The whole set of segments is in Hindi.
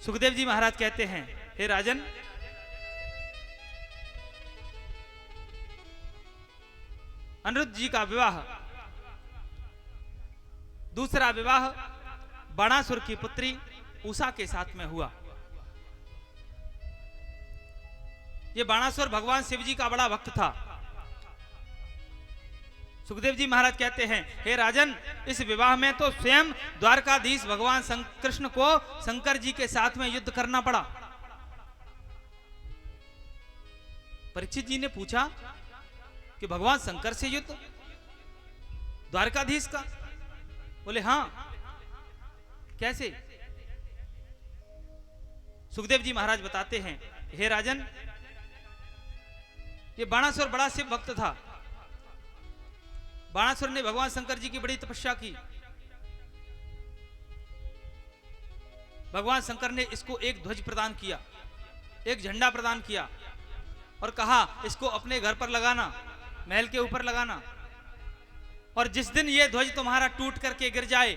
सुखदेव जी महाराज कहते हैं, हे राजन, अनिरुद्ध जी का विवाह, दूसरा विवाह बाणासुर की पुत्री उषा के साथ में हुआ। ये बाणासुर भगवान शिव जी का बड़ा भक्त था। सुखदेव जी महाराज कहते हैं, हे राजन, इस विवाह में तो स्वयं द्वारकाधीश भगवान कृष्ण को शंकर जी के साथ में युद्ध करना पड़ा। परीक्षित जी ने पूछा कि भगवान शंकर से युद्ध द्वारकाधीश का? बोले हां। कैसे? सुखदेव जी महाराज बताते हैं, हे राजन, ये बाणासुर बड़ा शिव भक्त था। बाणासुर ने भगवान शंकर जी की बड़ी तपस्या की। भगवान शंकर ने इसको एक ध्वज प्रदान किया, एक झंडा प्रदान किया और कहा इसको अपने घर पर लगाना, महल के ऊपर लगाना, और जिस दिन यह ध्वज तुम्हारा टूट करके गिर जाए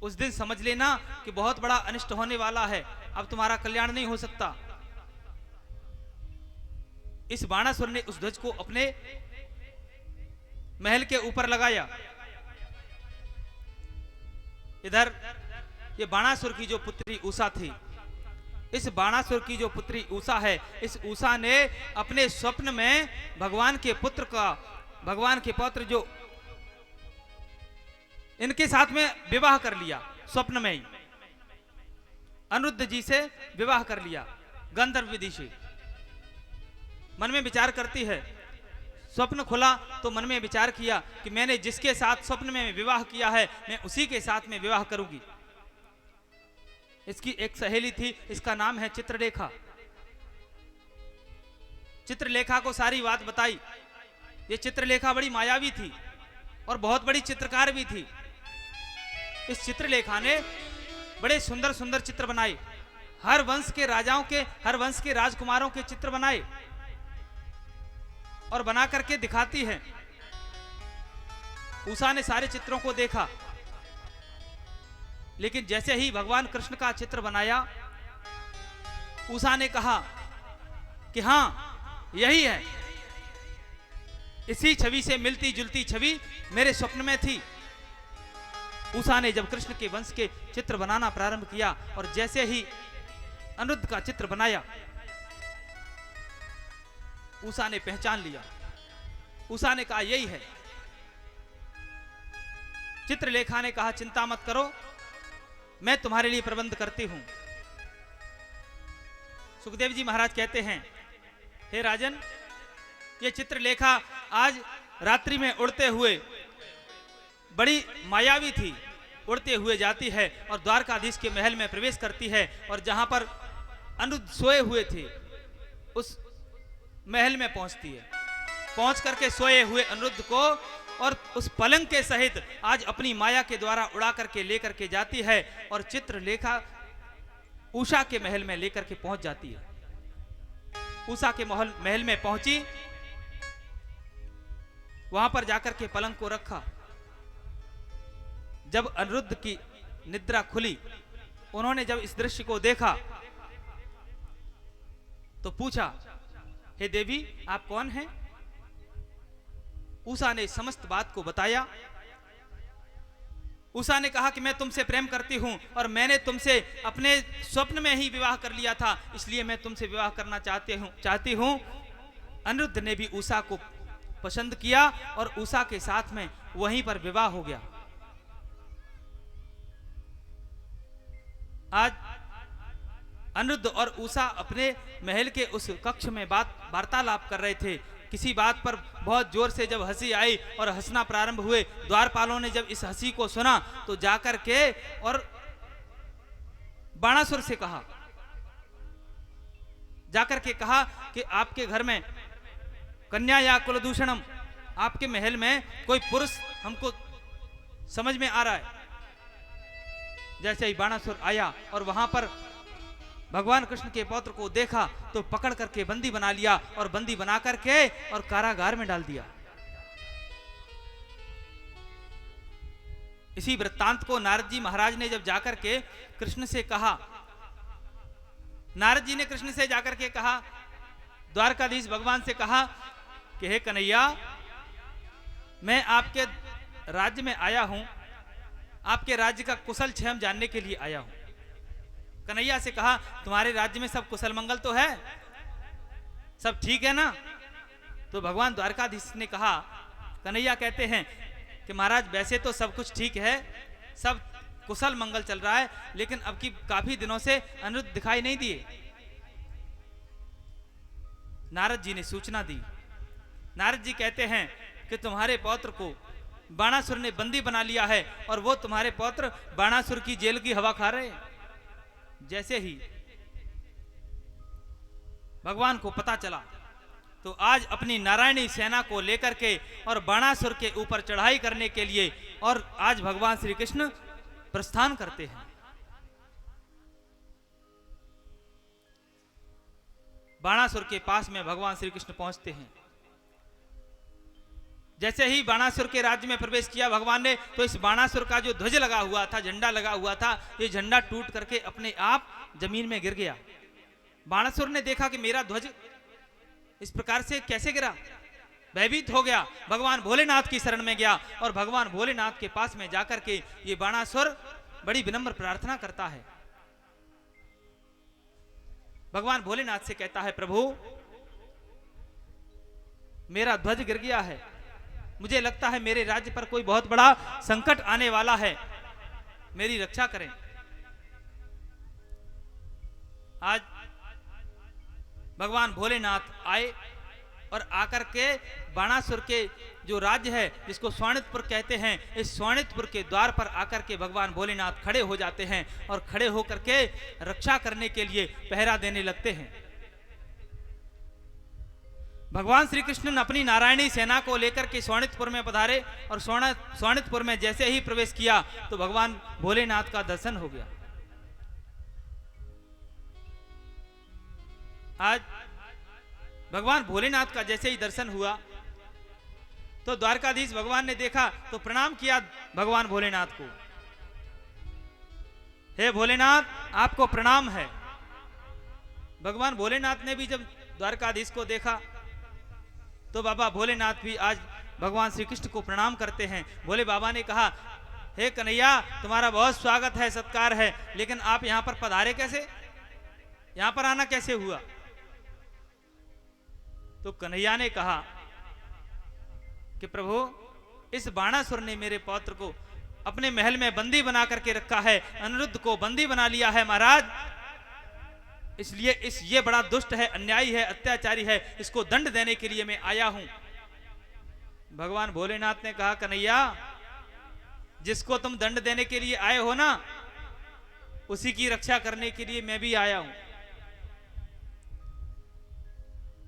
उस दिन समझ लेना कि बहुत बड़ा अनिष्ट होने वाला है, अब तुम्हारा कल्याण नहीं हो सकता। इस बाणासुर ने उस ध्वज को अपने महल के ऊपर लगाया। इधर ये बाणासुर की जो पुत्री उषा थी, इस बाणासुर की जो पुत्री उषा है, इस उषा ने अपने स्वप्न में भगवान के पुत्र का, भगवान के पुत्र जो इनके साथ में विवाह कर लिया। स्वप्न में ही अनिरुद्ध जी से विवाह कर लिया गंधर्व विधि से। मन में विचार करती है, स्वप्न खुला तो मन में विचार किया कि मैंने जिसके साथ स्वप्न में विवाह किया है मैं उसी के साथ में विवाह करूंगी। इसकी एक सहेली थी, इसका नाम है चित्रलेखा। चित्रलेखा को सारी बात बताई। ये चित्रलेखा बड़ी मायावी थी और बहुत बड़ी चित्रकार भी थी। इस चित्रलेखा ने बड़े सुंदर सुंदर चित्र बनाए, हर वंश के राजाओं के, हर वंश के राजकुमारों के चित्र बनाए और बना करके दिखाती है। उषा ने सारे चित्रों को देखा, लेकिन जैसे ही भगवान कृष्ण का चित्र बनाया, उषा ने कहा कि हां यही है, इसी छवि से मिलती जुलती छवि मेरे स्वप्न में थी। उषा ने जब कृष्ण के वंश के चित्र बनाना प्रारंभ किया और जैसे ही अनिरुद्ध का चित्र बनाया, उषा ने पहचान लिया। उषा ने कहा यही है। चित्रलेखा ने कहा चिंता मत करो, मैं तुम्हारे लिए प्रबंध करती हूं। सुखदेव जी महाराज कहते हैं, हे राजन, ये चित्रलेखा आज रात्रि में उड़ते हुए, बड़ी मायावी थी, उड़ते हुए जाती है और द्वारकाधीश के महल में प्रवेश करती है और जहां पर अनिरुद्ध सोए हुए थे उस महल में पहुंचती है। पहुंच करके सोए हुए अनिरुद्ध को और उस पलंग के सहित आज अपनी माया के द्वारा उड़ा करके लेकर के जाती है और चित्रलेखा उषा के महल में लेकर के पहुंच जाती है। उषा के महल में पहुंची, वहां पर जाकर के पलंग को रखा। जब अनिरुद्ध की निद्रा खुली, उन्होंने जब इस दृश्य को देखा तो पूछा, हे देवी आप कौन हैं? उषा ने समस्त बात को बताया। उषा ने कहा कि मैं तुमसे प्रेम करती हूं और मैंने तुमसे अपने स्वप्न में ही विवाह कर लिया था, इसलिए मैं तुमसे विवाह करना चाहती हूं। अनिरुद्ध ने भी उषा को पसंद किया और उषा के साथ में वहीं पर विवाह हो गया। आज अनिरुद्ध और उषा अपने महल के उस कक्ष में वार्तालाप कर रहे थे। किसी बात पर बहुत जोर से जब हंसी आई और हंसना प्रारंभ हुए, द्वारपालों ने जब इस हंसी को सुना तो जाकर के और बाणासुर से कहा, जाकर के कहा कि आपके घर में कन्या या कुलदूषणम, आपके महल में कोई पुरुष हमको समझ में आ रहा है। जैसे ही बाणासुर आया और वहां पर भगवान कृष्ण के पौत्र को देखा तो पकड़ करके बंदी बना लिया और बंदी बना करके और कारागार में डाल दिया। इसी वृत्तांत को नारद जी महाराज ने जब जाकर के कृष्ण से कहा, नारद जी ने कृष्ण से जाकर के कहा, द्वारकाधीश भगवान से कहा कि हे कन्हैया, मैं आपके राज्य में आया हूं, आपके राज्य का कुशल क्षेम जानने के लिए आया हूं। कन्हैया से कहा, तुम्हारे राज्य में सब कुशल मंगल तो है, सब ठीक है ना? तो भगवान द्वारकाधीश ने कहा, कन्हैया कहते हैं कि महाराज वैसे तो सब कुछ ठीक है, सब कुशल मंगल चल रहा है, लेकिन अब की काफी दिनों से अनिरुद्ध दिखाई नहीं दिए। नारद जी ने सूचना दी। नारद जी कहते हैं कि तुम्हारे पौत्र को बाणासुर ने बंदी बना लिया है और वो तुम्हारे पौत्र बाणासुर की जेल की हवा खा रहे हैं। जैसे ही भगवान को पता चला तो आज अपनी नारायणी सेना को लेकर के और बाणासुर के ऊपर चढ़ाई करने के लिए और आज भगवान श्री कृष्ण प्रस्थान करते हैं। बाणासुर के पास में भगवान श्री कृष्ण पहुंचते हैं। जैसे ही बाणासुर के राज्य में प्रवेश किया भगवान ने, तो इस बाणासुर का जो ध्वज लगा हुआ था, झंडा लगा हुआ था, ये झंडा टूट करके अपने आप जमीन में गिर गया। बाणासुर ने देखा कि मेरा ध्वज इस प्रकार से कैसे गिरा, भयभीत हो गया, भगवान भोलेनाथ की शरण में गया और भगवान भोलेनाथ के पास में जाकर के ये बाणासुर बड़ी विनम्र प्रार्थना करता है। भगवान भोलेनाथ से कहता है, प्रभु मेरा ध्वज गिर गया है, मुझे लगता है मेरे राज्य पर कोई बहुत बड़ा संकट आने वाला है, मेरी रक्षा करें। आज भगवान भोलेनाथ आए और आकर के बाणासुर के जो राज्य है, जिसको स्वाणितपुर कहते हैं, इस स्वाणितपुर के द्वार पर आकर के भगवान भोलेनाथ खड़े हो जाते हैं और खड़े होकर के रक्षा करने के लिए पहरा देने लगते हैं। भगवान श्री कृष्ण अपनी नारायणी सेना को लेकर के स्वाणितपुर में पधारे और स्वाणितपुर में जैसे ही प्रवेश किया तो भगवान भोलेनाथ का दर्शन हो गया। आज भगवान भोलेनाथ का जैसे ही दर्शन हुआ तो द्वारकाधीश भगवान ने देखा तो प्रणाम किया भगवान भोलेनाथ को। हे भोलेनाथ, आपको प्रणाम है। भगवान भोलेनाथ ने भी जब द्वारकाधीश को देखा तो बाबा भोलेनाथ भी आज भगवान श्री कृष्ण को प्रणाम करते हैं। भोले बाबा ने कहा, हे कन्हैया, तुम्हारा बहुत स्वागत है, सत्कार है, लेकिन आप यहां पर पधारे कैसे, यहां पर आना कैसे हुआ? तो कन्हैया ने कहा कि प्रभु, इस बाणासुर ने मेरे पौत्र को अपने महल में बंदी बना करके रखा है, अनिरुद्ध को बंदी बना लिया है महाराज, इसलिए ये बड़ा दुष्ट है, अन्यायी है, अत्याचारी है, इसको दंड देने के लिए मैं आया हूं। भगवान भोलेनाथ ने कहा, कन्हैया, जिसको तुम दंड देने के लिए आए हो ना, उसी की रक्षा करने के लिए मैं भी आया हूं।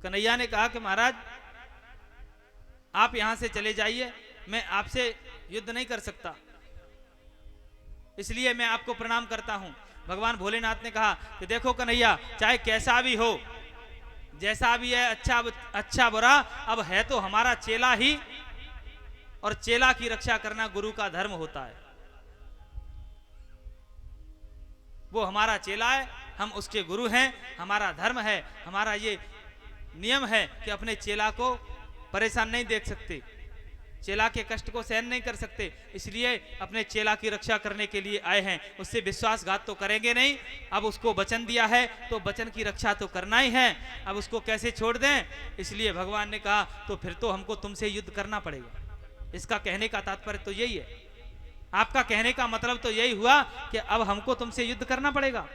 कन्हैया ने कहा कि महाराज, आप यहां से चले जाइए, मैं आपसे युद्ध नहीं कर सकता, इसलिए मैं आपको प्रणाम करता हूं। भगवान भोलेनाथ ने कहा कि देखो कन्हैया, चाहे कैसा भी हो, जैसा भी है, अच्छा बुरा, अब है तो हमारा चेला ही, और चेला की रक्षा करना गुरु का धर्म होता है। वो हमारा चेला है, हम उसके गुरु हैं, हमारा धर्म है, हमारा ये नियम है कि अपने चेला को परेशान नहीं देख सकते, चेला के कष्ट को सहन नहीं कर सकते, इसलिए अपने चेला की रक्षा करने के लिए आए हैं। उससे विश्वासघात तो करेंगे नहीं, अब उसको वचन दिया है तो वचन की रक्षा तो करना ही है, अब उसको कैसे छोड़ दें? इसलिए भगवान ने कहा, तो फिर तो हमको तुमसे युद्ध करना पड़ेगा। इसका कहने का तात्पर्य तो यही है, आपका कहने का मतलब तो यही हुआ कि अब हमको तुमसे युद्ध करना पड़ेगा।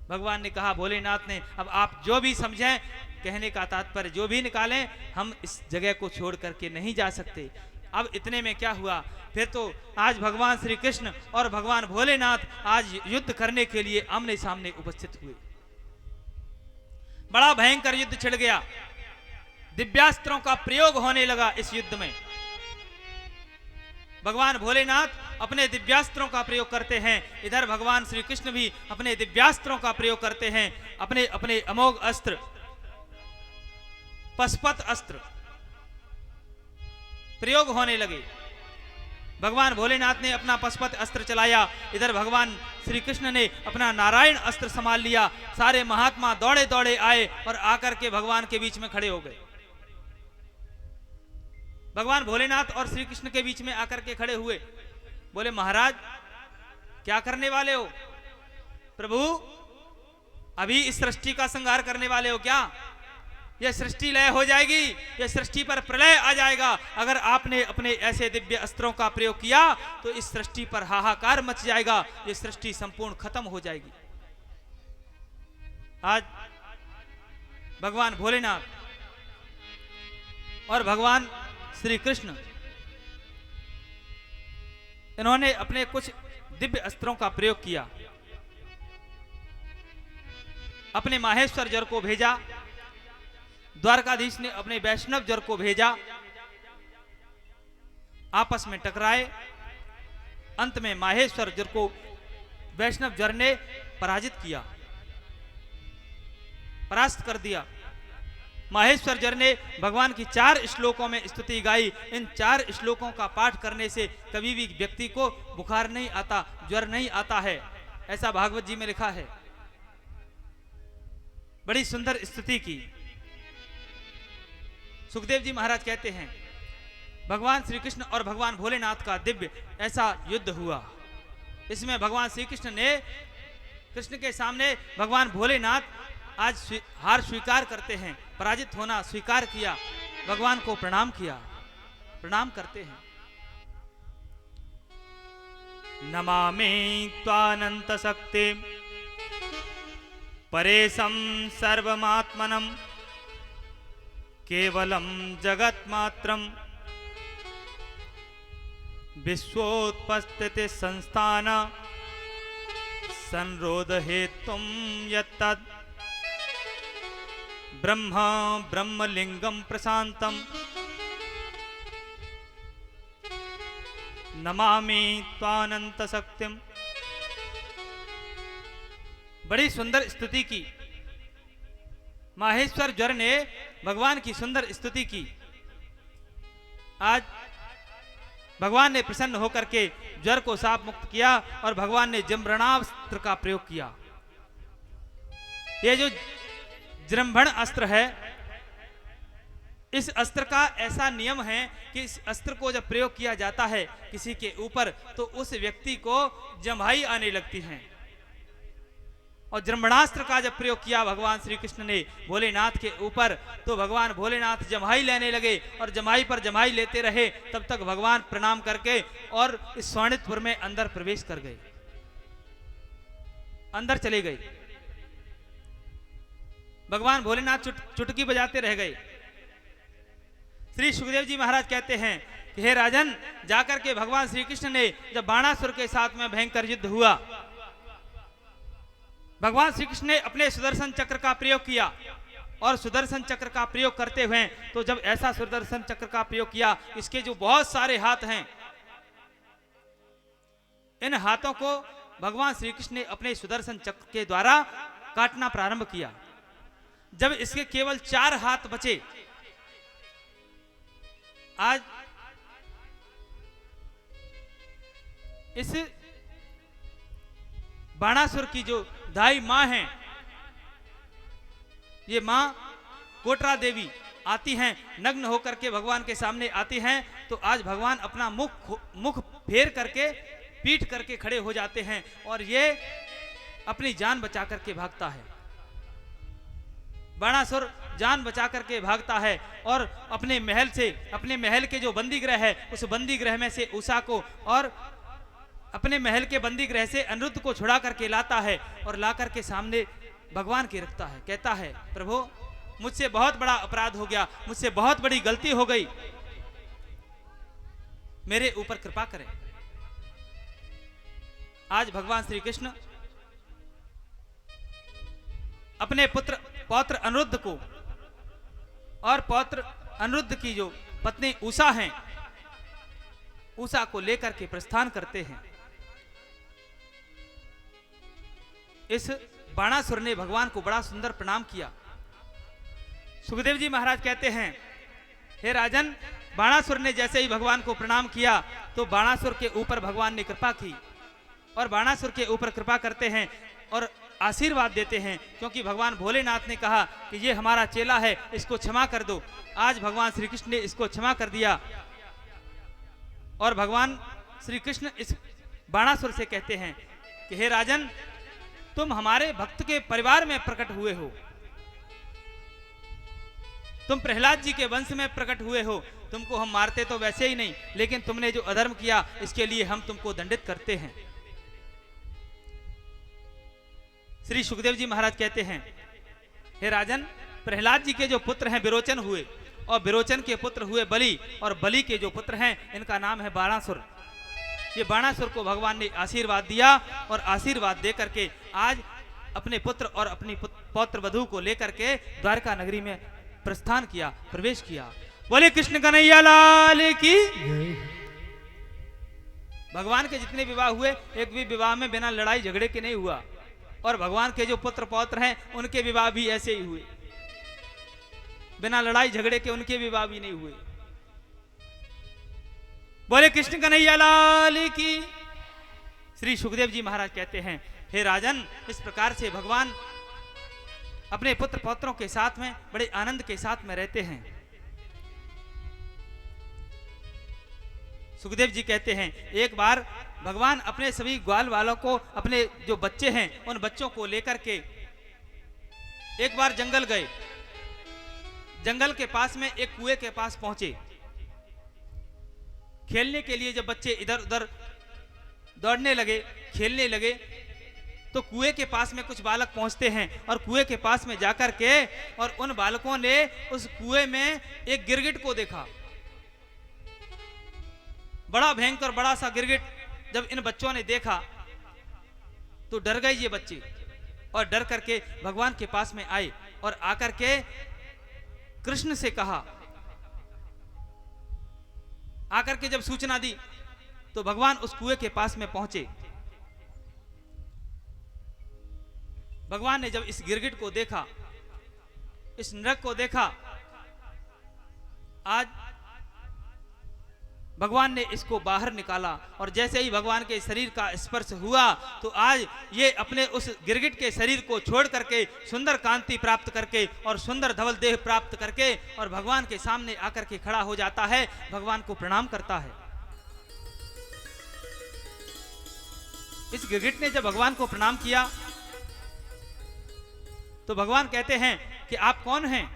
भगवान ने कहा, भोलेनाथ ने, अब आप जो भी समझें, कहने का तात्पर्य जो भी निकालें, हम इस जगह को छोड़ करके नहीं जा सकते। अब इतने में क्या हुआ, फिर तो आज भगवान श्री कृष्ण और भगवान भोलेनाथ आज युद्ध करने के लिए आमने सामने उपस्थित हुए। बड़ा भयंकर युद्ध छिड़ गया, दिव्यास्त्रों का प्रयोग होने लगा इस युद्ध में। भगवान भोलेनाथ अपने दिव्यास्त्रों का प्रयोग करते हैं, इधर भगवान श्री कृष्ण भी अपने दिव्यास्त्रों का प्रयोग करते हैं, अपने अपने अमोघ अस्त्र, पशुपत अस्त्र प्रयोग होने लगे। भगवान भोलेनाथ ने अपना पशुपत अस्त्र चलाया, इधर भगवान श्री कृष्ण ने अपना नारायण अस्त्र संभाल लिया। सारे महात्मा दौड़े दौड़े आए और आकर के भगवान के बीच में खड़े हो गए। भगवान भोलेनाथ और श्री कृष्ण के बीच में आकर के खड़े हुए, बोले महाराज क्या करने वाले हो? प्रभु अभी इस सृष्टि का संहार करने वाले हो क्या? यह सृष्टि लय हो जाएगी, यह सृष्टि पर प्रलय आ जाएगा। अगर आपने अपने ऐसे दिव्य अस्त्रों का प्रयोग किया तो इस सृष्टि पर हाहाकार मच जाएगा, यह सृष्टि संपूर्ण खत्म हो जाएगी। आज भगवान भोलेनाथ और भगवान श्री कृष्ण इन्होंने अपने कुछ दिव्य अस्त्रों का प्रयोग किया। अपने माहेश्वर जर को भेजा, द्वारकाधीश ने अपने वैष्णव जर को भेजा, आपस में टकराए। अंत में माहेश्वर जर को वैष्णव जर ने पराजित किया, परास्त कर दिया। माहेश्वर जर ने भगवान की 4 श्लोकों में स्तुति गाई। इन 4 श्लोकों का पाठ करने से कभी भी व्यक्ति को बुखार नहीं आता, ज्वर नहीं आता है, ऐसा भागवत जी में लिखा है। बड़ी सुंदर स्तुति की। सुखदेव जी महाराज कहते हैं भगवान श्री कृष्ण और भगवान भोलेनाथ का दिव्य ऐसा युद्ध हुआ। इसमें भगवान श्री कृष्ण ने, कृष्ण के सामने भगवान भोलेनाथ आज हार स्वीकार करते हैं, पराजित होना स्वीकार किया, भगवान को प्रणाम किया, प्रणाम करते हैं। नमामि त्वानंत शक्ति परेशं सर्वमात्मनं केवलं जगत्मात्रं विश्वोत्पत्ति संस्थान संरोध हेतुं यत्तद् ब्रह्म ब्रह्मलिंगम प्रशांतम नमामि त्वानंत शक्तिम। बड़ी सुंदर स्तुति की। माहेश्वर ज्वर ने भगवान की सुंदर स्तुति की। आज भगवान ने प्रसन्न होकर के ज्वर को साफ मुक्त किया और भगवान ने जम्रणास्त्र का प्रयोग किया। ये जो जृंभण अस्त्र है, इस अस्त्र का ऐसा नियम है कि इस अस्त्र को जब प्रयोग किया जाता है किसी के ऊपर तो उस व्यक्ति को जम्हाई आने लगती है। और जृंभणास्त्र का जब प्रयोग किया भगवान श्री कृष्ण ने भोलेनाथ के ऊपर तो भगवान भोलेनाथ जम्हाई लेने लगे और जम्हाई पर जम्हाई लेते रहे। तब तक भगवान प्रणाम करके और इस स्वाणितपुर में अंदर प्रवेश कर गए, अंदर चले गए। भगवान भोलेनाथ चुटकी बजाते रह गए। श्री सुखदेव जी महाराज कहते हैं कि हे राजन, जाकर के भगवान श्री कृष्ण ने जब बाणासुर के साथ में भयंकर युद्ध हुआ, भगवान श्री कृष्ण ने अपने सुदर्शन चक्र का प्रयोग किया और सुदर्शन चक्र का प्रयोग करते हुए तो जब ऐसा सुदर्शन चक्र का प्रयोग किया, इसके जो बहुत सारे हाथ हैं, इन हाथों को भगवान श्री कृष्ण ने अपने सुदर्शन चक्र के द्वारा काटना प्रारंभ किया। जब इसके केवल 4 हाथ बचे, आज इस बाणासुर की जो दाई मां है, ये मां कोटरा देवी आती हैं, नग्न होकर के भगवान के सामने आती हैं। तो आज भगवान अपना मुख फेर करके पीट करके खड़े हो जाते हैं और ये अपनी जान बचा करके भागता है। बाणासुर जान बचा करके भागता है और अपने महल से, अपने महल के जो बंदी गृह है, उस बंदी गृह में से उषा को और अपने महल के बंदी गृह से अनिरुद्ध को छुड़ा करके लाता है और ला करके सामने भगवान की रखता है। कहता है प्रभु, मुझसे बहुत बड़ा अपराध हो गया, मुझसे बहुत बड़ी गलती हो गई, मेरे ऊपर कृपा करें। आज भगवान श्री कृष्ण अपने पौत्र अनिरुद्ध को और पौत्र अनिरुद्ध की जो पत्नी उषा हैं, उषा को लेकर के प्रस्थान करते हैं। इस बाणासुर ने भगवान को बड़ा सुंदर प्रणाम किया। सुखदेव जी महाराज कहते हैं हे राजन, बाणासुर ने जैसे ही भगवान को प्रणाम किया तो बाणासुर के ऊपर भगवान ने कृपा की और बाणासुर के ऊपर कृपा करते हैं और आशीर्वाद देते हैं, क्योंकि भगवान भोलेनाथ ने कहा कि ये हमारा चेला है, इसको क्षमा कर दो। आज भगवान श्री कृष्ण ने इसको क्षमा कर दिया और भगवान श्री कृष्ण इस बाणासुर से कहते हैं कि हे राजन, तुम हमारे भक्त के परिवार में प्रकट हुए हो, तुम प्रहलाद जी के वंश में प्रकट हुए हो, तुमको हम मारते तो वैसे ही नहीं, लेकिन तुमने जो अधर्म किया इसके लिए हम तुमको दंडित करते हैं। श्री सुखदेव जी महाराज कहते हैं, हे राजन, प्रहलाद जी के जो पुत्र हैं विरोचन हुए और विरोचन के पुत्र हुए बलि और बलि के जो पुत्र हैं इनका नाम है बाणासुर। ये बाणासुर को भगवान ने आशीर्वाद दिया और आशीर्वाद दे करके आज अपने पुत्र और अपनी पौत्र वधू को लेकर के द्वारका नगरी में प्रस्थान किया, प्रवेश किया। बोले कृष्ण कन्हैया लाल की। भगवान के जितने विवाह हुए एक भी विवाह में बिना लड़ाई झगड़े के नहीं हुआ और भगवान के जो पुत्र पौत्र हैं उनके विवाह भी ऐसे ही हुए, बिना लड़ाई झगड़े के उनके विवाह भी नहीं हुए। बोले कृष्ण कन्हैया लाल की। श्री सुखदेव जी महाराज कहते हैं, हे राजन, इस प्रकार से भगवान अपने पुत्र पौत्रों के साथ में बड़े आनंद के साथ में रहते हैं। सुखदेव जी कहते हैं, एक बार भगवान अपने सभी ग्वाल वालों को, अपने जो बच्चे हैं उन बच्चों को लेकर के एक बार जंगल गए। जंगल के पास में एक कुएं के पास पहुंचे। खेलने के लिए जब बच्चे इधर उधर दौड़ने लगे, खेलने लगे, तो कुएं के पास में कुछ बालक पहुंचते हैं और कुएं के पास में जाकर के और उन बालकों ने उस कुएं में एक गिरगिट को देखा। बड़ा भयंकर बड़ा सा गिरगिट जब इन बच्चों ने देखा तो डर गए ये बच्चे और डर करके भगवान के पास में आए और आकर के कृष्ण से कहा। आकर के जब सूचना दी तो भगवान उस कुएं के पास में पहुंचे। भगवान ने जब इस गिरगिट को देखा, इस नरक को देखा, आज भगवान ने इसको बाहर निकाला और जैसे ही भगवान के शरीर का स्पर्श हुआ तो आज ये अपने उस गिरगिट के शरीर को छोड़ करके सुंदर कांति प्राप्त करके और सुंदर धवल देह प्राप्त करके और भगवान के सामने आकर के खड़ा हो जाता है, भगवान को प्रणाम करता है। इस गिरगिट ने जब भगवान को प्रणाम किया तो भगवान कहते हैं कि आप कौन हैं?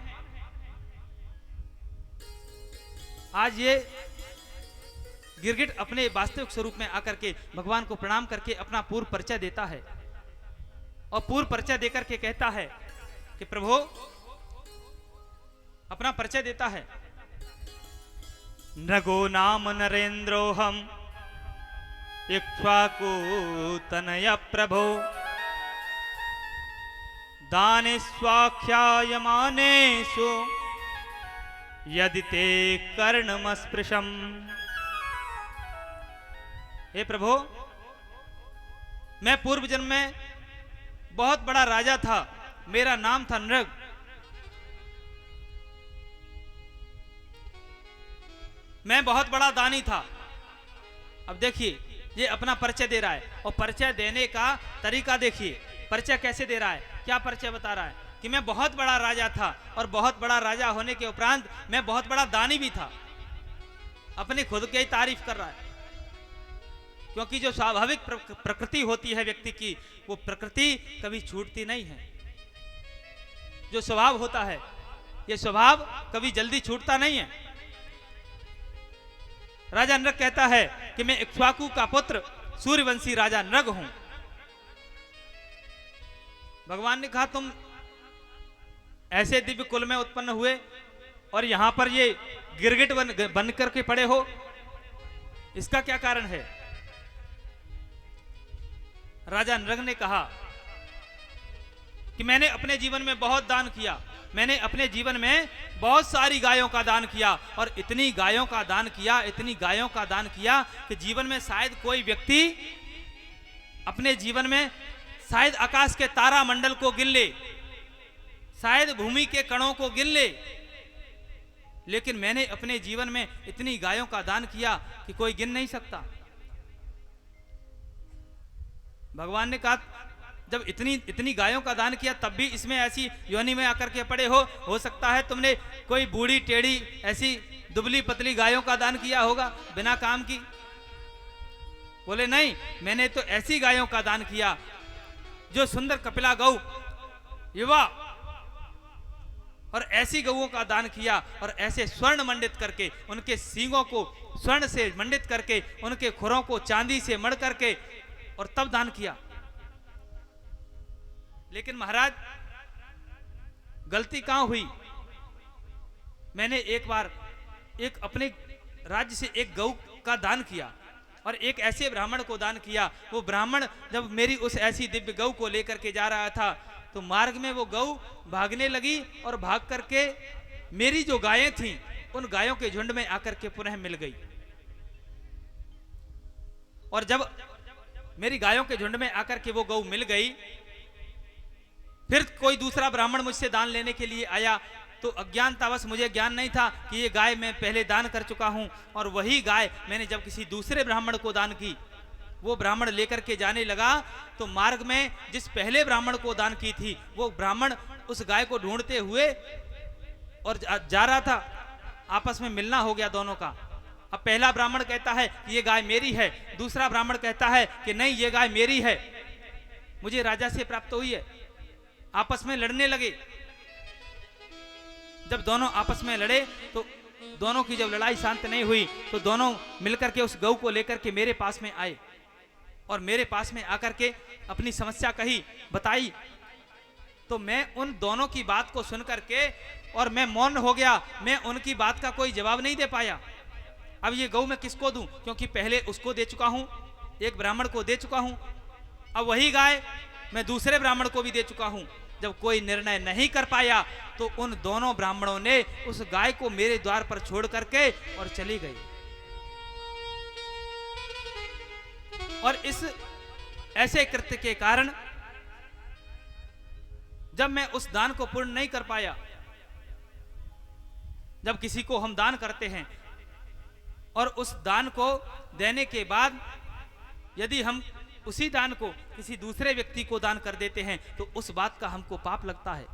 आज ये गिरगिट अपने वास्तविक स्वरूप में आकर के भगवान को प्रणाम करके अपना पूर्व परिचय देता है और पूर्व परिचय देकर के कहता है कि प्रभु, अपना परिचय देता है। नगो नाम नरेंद्रोहम इक्ष्वाकु तनय प्रभो दानेष्वाख्यायमानेषु यदि ते कर्णमस्पृशम्। हे प्रभु, मैं पूर्व जन्म में बहुत बड़ा राजा था, मेरा नाम था नृग। मैं बहुत बड़ा दानी था। अब देखिए, ये अपना परिचय दे रहा है और परिचय देने का तरीका देखिए, परिचय कैसे दे रहा है, क्या परिचय बता रहा है कि मैं बहुत बड़ा राजा था और बहुत बड़ा राजा होने के उपरांत मैं बहुत बड़ा दानी भी था। अपनी खुद की तारीफ कर रहा है, क्योंकि जो स्वाभाविक प्रकृति होती है व्यक्ति की, वो प्रकृति कभी छूटती नहीं है। जो स्वभाव होता है, ये स्वभाव कभी जल्दी छूटता नहीं है। राजा नृग कहता है कि मैं इक्ष्वाकु का पुत्र सूर्यवंशी राजा नृग हूं। भगवान ने कहा, तुम ऐसे दिव्य कुल में उत्पन्न हुए और यहां पर ये गिरगिट बन करके पड़े हो, इसका क्या कारण है? राजा नृग ने कहा कि मैंने अपने जीवन में बहुत दान किया, मैंने अपने जीवन में बहुत सारी गायों का दान किया और इतनी गायों का दान किया, इतनी गायों का दान किया कि जीवन में शायद कोई व्यक्ति अपने जीवन में शायद आकाश के तारा मंडल को गिन ले, शायद भूमि के कणों को गिन ले, लेकिन मैंने अपने जीवन में इतनी गायों का दान किया कि कोई गिन नहीं सकता। भगवान ने कहा जब इतनी गायों का दान किया तब भी इसमें ऐसी योनि में आकर के पड़े हो सकता है तुमने कोई बूढ़ी टेढ़ी ऐसी दुबली पतली गायों का दान किया होगा बिना काम की। बोले नहीं, मैंने तो ऐसी गायों का दान किया जो सुंदर कपिला गौ युवा, और ऐसी गौओं का दान किया और ऐसे स्वर्ण मंडित करके उनके सींगों को स्वर्ण से मंडित करके उनके खुरों को चांदी से मढ़ करके और तब दान किया। लेकिन महाराज गलती कहां हुई? मैंने एक बार एक अपने राज्य से एक गौ का दान किया और एक ऐसे ब्राह्मण को दान किया। वो ब्राह्मण जब मेरी उस ऐसी दिव्य गौ को लेकर के जा रहा था तो मार्ग में वो गौ भागने लगी और भाग करके मेरी जो गायें थीं उन गायों के झुंड में आकर के पुनः मिल गई। और जब मेरी गायों के झुंड में आकर के वो गौ मिल गई, फिर कोई दूसरा ब्राह्मण मुझसे दान लेने के लिए आया तो अज्ञानतावश मुझे ज्ञान नहीं था कि ये गाय मैं पहले दान कर चुका हूं। और वही गाय मैंने जब किसी दूसरे ब्राह्मण को दान की, वो ब्राह्मण लेकर के जाने लगा तो मार्ग में जिस पहले ब्राह्मण को दान की थी वो ब्राह्मण उस गाय को ढूंढते हुए और जा रहा था। आपस में मिलना हो गया दोनों का। अब पहला ब्राह्मण कहता है कि ये गाय मेरी है, दूसरा ब्राह्मण कहता है कि नहीं ये गाय मेरी है, मुझे राजा से प्राप्त हुई है। आपस में लड़ने लगे। जब दोनों आपस में लड़े तो दोनों की जब लड़ाई शांत नहीं हुई तो दोनों मिलकर के उस गौ को लेकर के मेरे पास में आए और मेरे पास में आकर के अपनी समस्या कही, बताई। तो मैं उन दोनों की बात को सुन करके और मैं मौन हो गया। मैं उनकी बात का कोई जवाब नहीं दे पाया। अब ये गौ मैं किसको दूं, क्योंकि पहले उसको दे चुका हूं, एक ब्राह्मण को दे चुका हूं। अब वही गाय मैं दूसरे ब्राह्मण को भी दे चुका हूं। जब कोई निर्णय नहीं कर पाया तो उन दोनों ब्राह्मणों ने उस गाय को मेरे द्वार पर छोड़ करके और चली गई। और इस ऐसे कृत्य के कारण जब मैं उस दान को पूर्ण नहीं कर पाया, जब किसी को हम दान करते हैं और उस दान को देने के बाद यदि हम उसी दान को किसी दूसरे व्यक्ति को दान कर देते हैं तो उस बात का हमको पाप लगता है।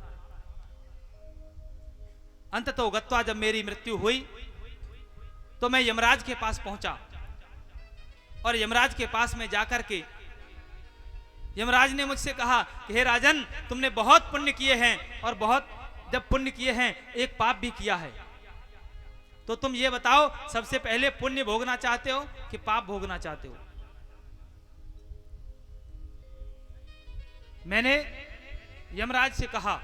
अंततो गत्वा जब मेरी मृत्यु हुई तो मैं यमराज के पास पहुंचा और यमराज के पास में जाकर के यमराज ने मुझसे कहा कि हे राजन, तुमने बहुत पुण्य किए हैं और बहुत जब पुण्य किए हैं एक पाप भी किया है, तो तुम ये बताओ सबसे पहले पुण्य भोगना चाहते हो कि पाप भोगना चाहते हो? मैंने यमराज से कहा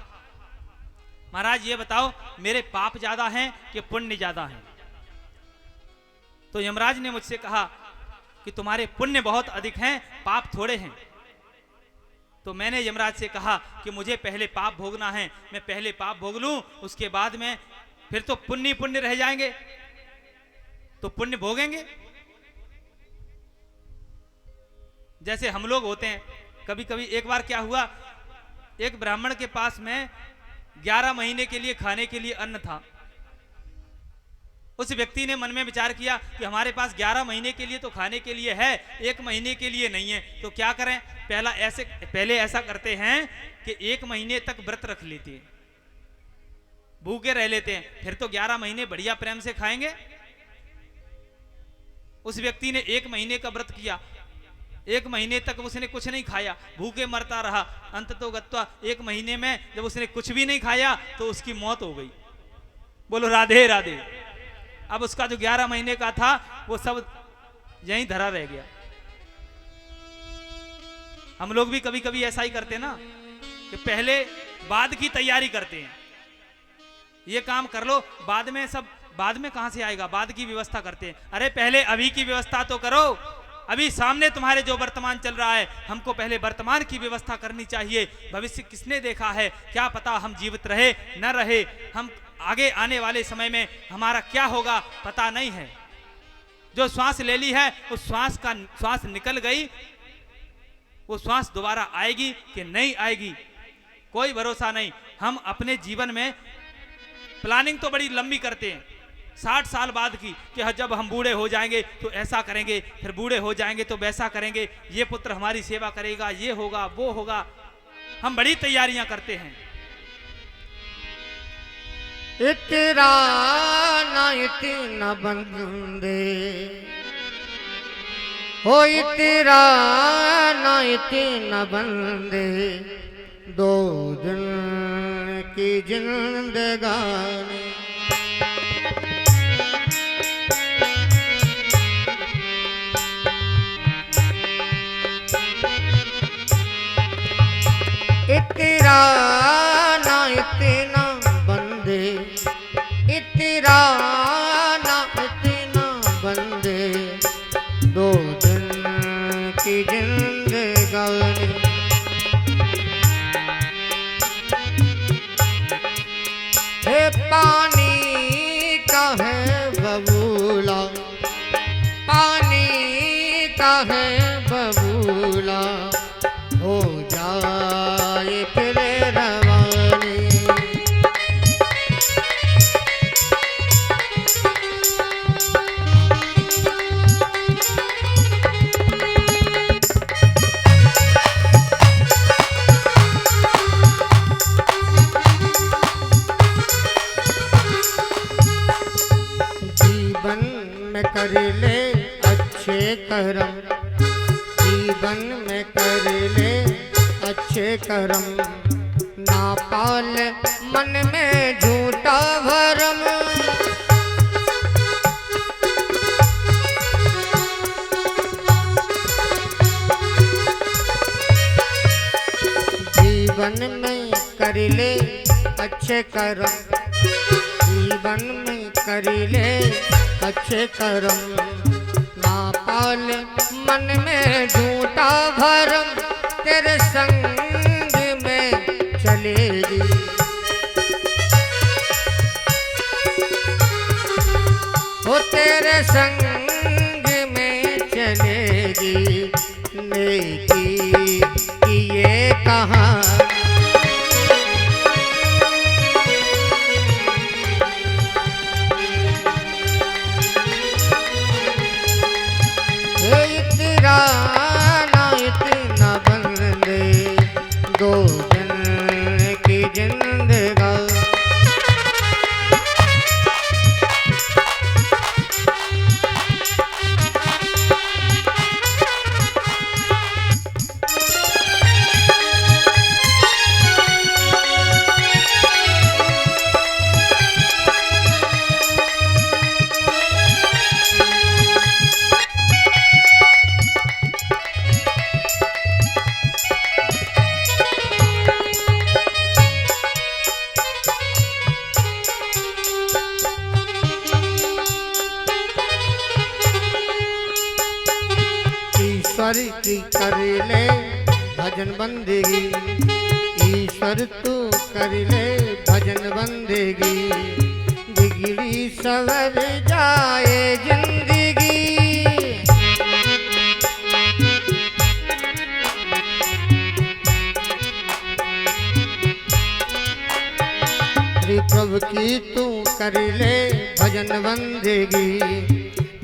महाराज ये बताओ मेरे पाप ज्यादा हैं कि पुण्य ज्यादा हैं? तो यमराज ने मुझसे कहा कि तुम्हारे पुण्य बहुत अधिक हैं, पाप थोड़े हैं। तो मैंने यमराज से कहा कि मुझे पहले पाप भोगना है, मैं पहले पाप भोग लूं, उसके बाद में फिर तो पुण्य पुण्य रह जाएंगे, तो पुण्य भोगेंगे। जैसे हम लोग होते हैं, कभी कभी एक बार क्या हुआ, एक ब्राह्मण के पास में 11 महीने के लिए खाने के लिए अन्न था। उस व्यक्ति ने मन में विचार किया कि हमारे पास 11 महीने के लिए तो खाने के लिए है, 1 महीने के लिए नहीं है, तो क्या करें? पहले ऐसा करते हैं कि 1 महीने तक व्रत रख लेते हैं, भूखे रह लेते हैं, फिर तो 11 महीने बढ़िया प्रेम से खाएंगे। उस व्यक्ति ने 1 महीने का व्रत किया, 1 महीने तक उसने कुछ नहीं खाया, भूखे मरता रहा। अंततो गत्वा 1 महीने में जब उसने कुछ भी नहीं खाया तो उसकी मौत हो गई। बोलो राधे राधे। अब उसका जो 11 महीने का था वो सब यहीं धरा रह गया। हम लोग भी कभी कभी ऐसा ही करते ना कि पहले बाद की तैयारी करते हैं, ये काम कर लो, बाद में सब बाद में कहां से आएगा, बाद की व्यवस्था करते हैं। अरे पहले अभी की व्यवस्था तो करो, अभी सामने तुम्हारे जो वर्तमान चल रहा है, हमको पहले वर्तमान की व्यवस्था करनी चाहिए। भविष्य किसने देखा है, क्या पता हम जीवित रहे न रहे, हम आगे आने वाले समय में हमारा क्या होगा पता नहीं है। जो श्वास ले ली है उस श्वास निकल गई, वो श्वास दोबारा आएगी कि नहीं आएगी कोई भरोसा नहीं। हम अपने जीवन में प्लानिंग तो बड़ी लंबी करते हैं, 60 साल बाद की कि जब हम बूढ़े हो जाएंगे तो ऐसा करेंगे, फिर बूढ़े हो जाएंगे तो वैसा करेंगे, ये पुत्र हमारी सेवा करेगा, ये होगा वो होगा। हम बड़ी तैयारियां करते हैं। इतरा ना इतना बंदे हो, इतरा ना इतना बंदे, 2 दिन की जिंदगानी। इतरा ना इतना बंदे, इतरा ना इतना बंदे, 2 दिन की जिंदगानी। हे पानी का है बबूला, पानी का है बबूला, हो जाए फिर रवानी। जीवन में कर ले अच्छे कर्म, जीवन में कर ले अच्छे कर्म, ना पाल मन में झूठा भरम। जीवन में कर ले अच्छे कर्म, जीवन में कर ले अच्छे कर्म, ना पाल मन में झूठा भरम। तेरे संग में चलेगी, वो तेरे संग में चलेगी, नेकी की ये कहानी। इतरा ना इतना बंदे, 2 दिन की जिंदगानी। ईश्वर की कर ले भजन बंदेगी, ईश्वर तू कर ले भजन बंदेगी, बिगड़ी सवर जाए जिंदगी। हरि प्रभु की तू कर ले भजन बंदेगी,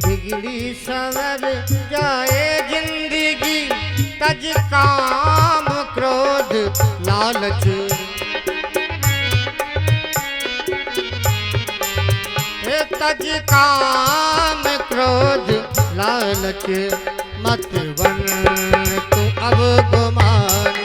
बिगड़ी सवर जाए जिंदगी। तज काम क्रोध लालच, तज काम क्रोध लालच, मत बन तू अब गुमान।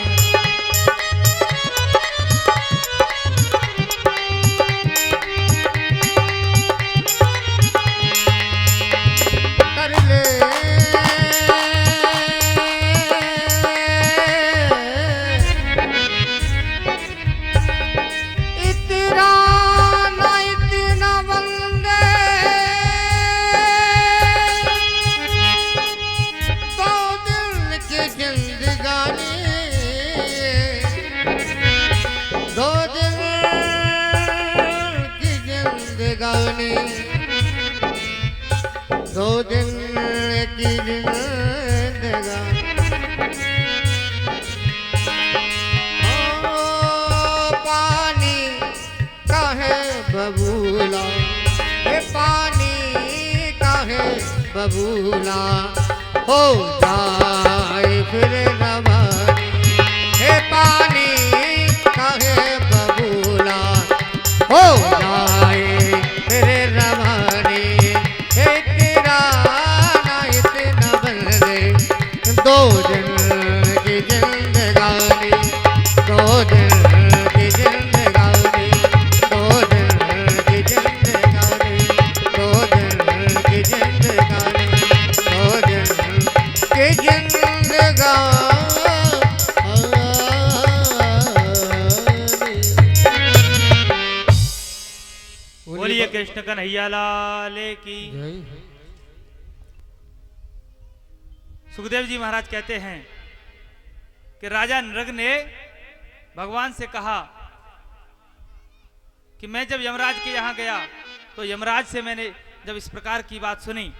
जिंदगानी 2 दिन की जिंदगानी। ओ पानी का है बबूला, हे पानी बबूला हो जाए फिर रवानी। हे पानी काहे बबूला हो जाए फिर रवानी। हे तेरा ना इतना बंदे दो दिन की जिंदगानी, दो दिन की जिंदगानी, दो दिन की जिंदगानी, दो दिन की जिंदगानी, दो दिन की जिंदगानी। बोलिए कृष्ण कन्हैया लाल की। जय। सुखदेव जी महाराज कहते हैं कि राजा नृग ने भगवान से कहा कि मैं जब यमराज के यहां गया तो यमराज से मैंने जब इस प्रकार की बात सुनी,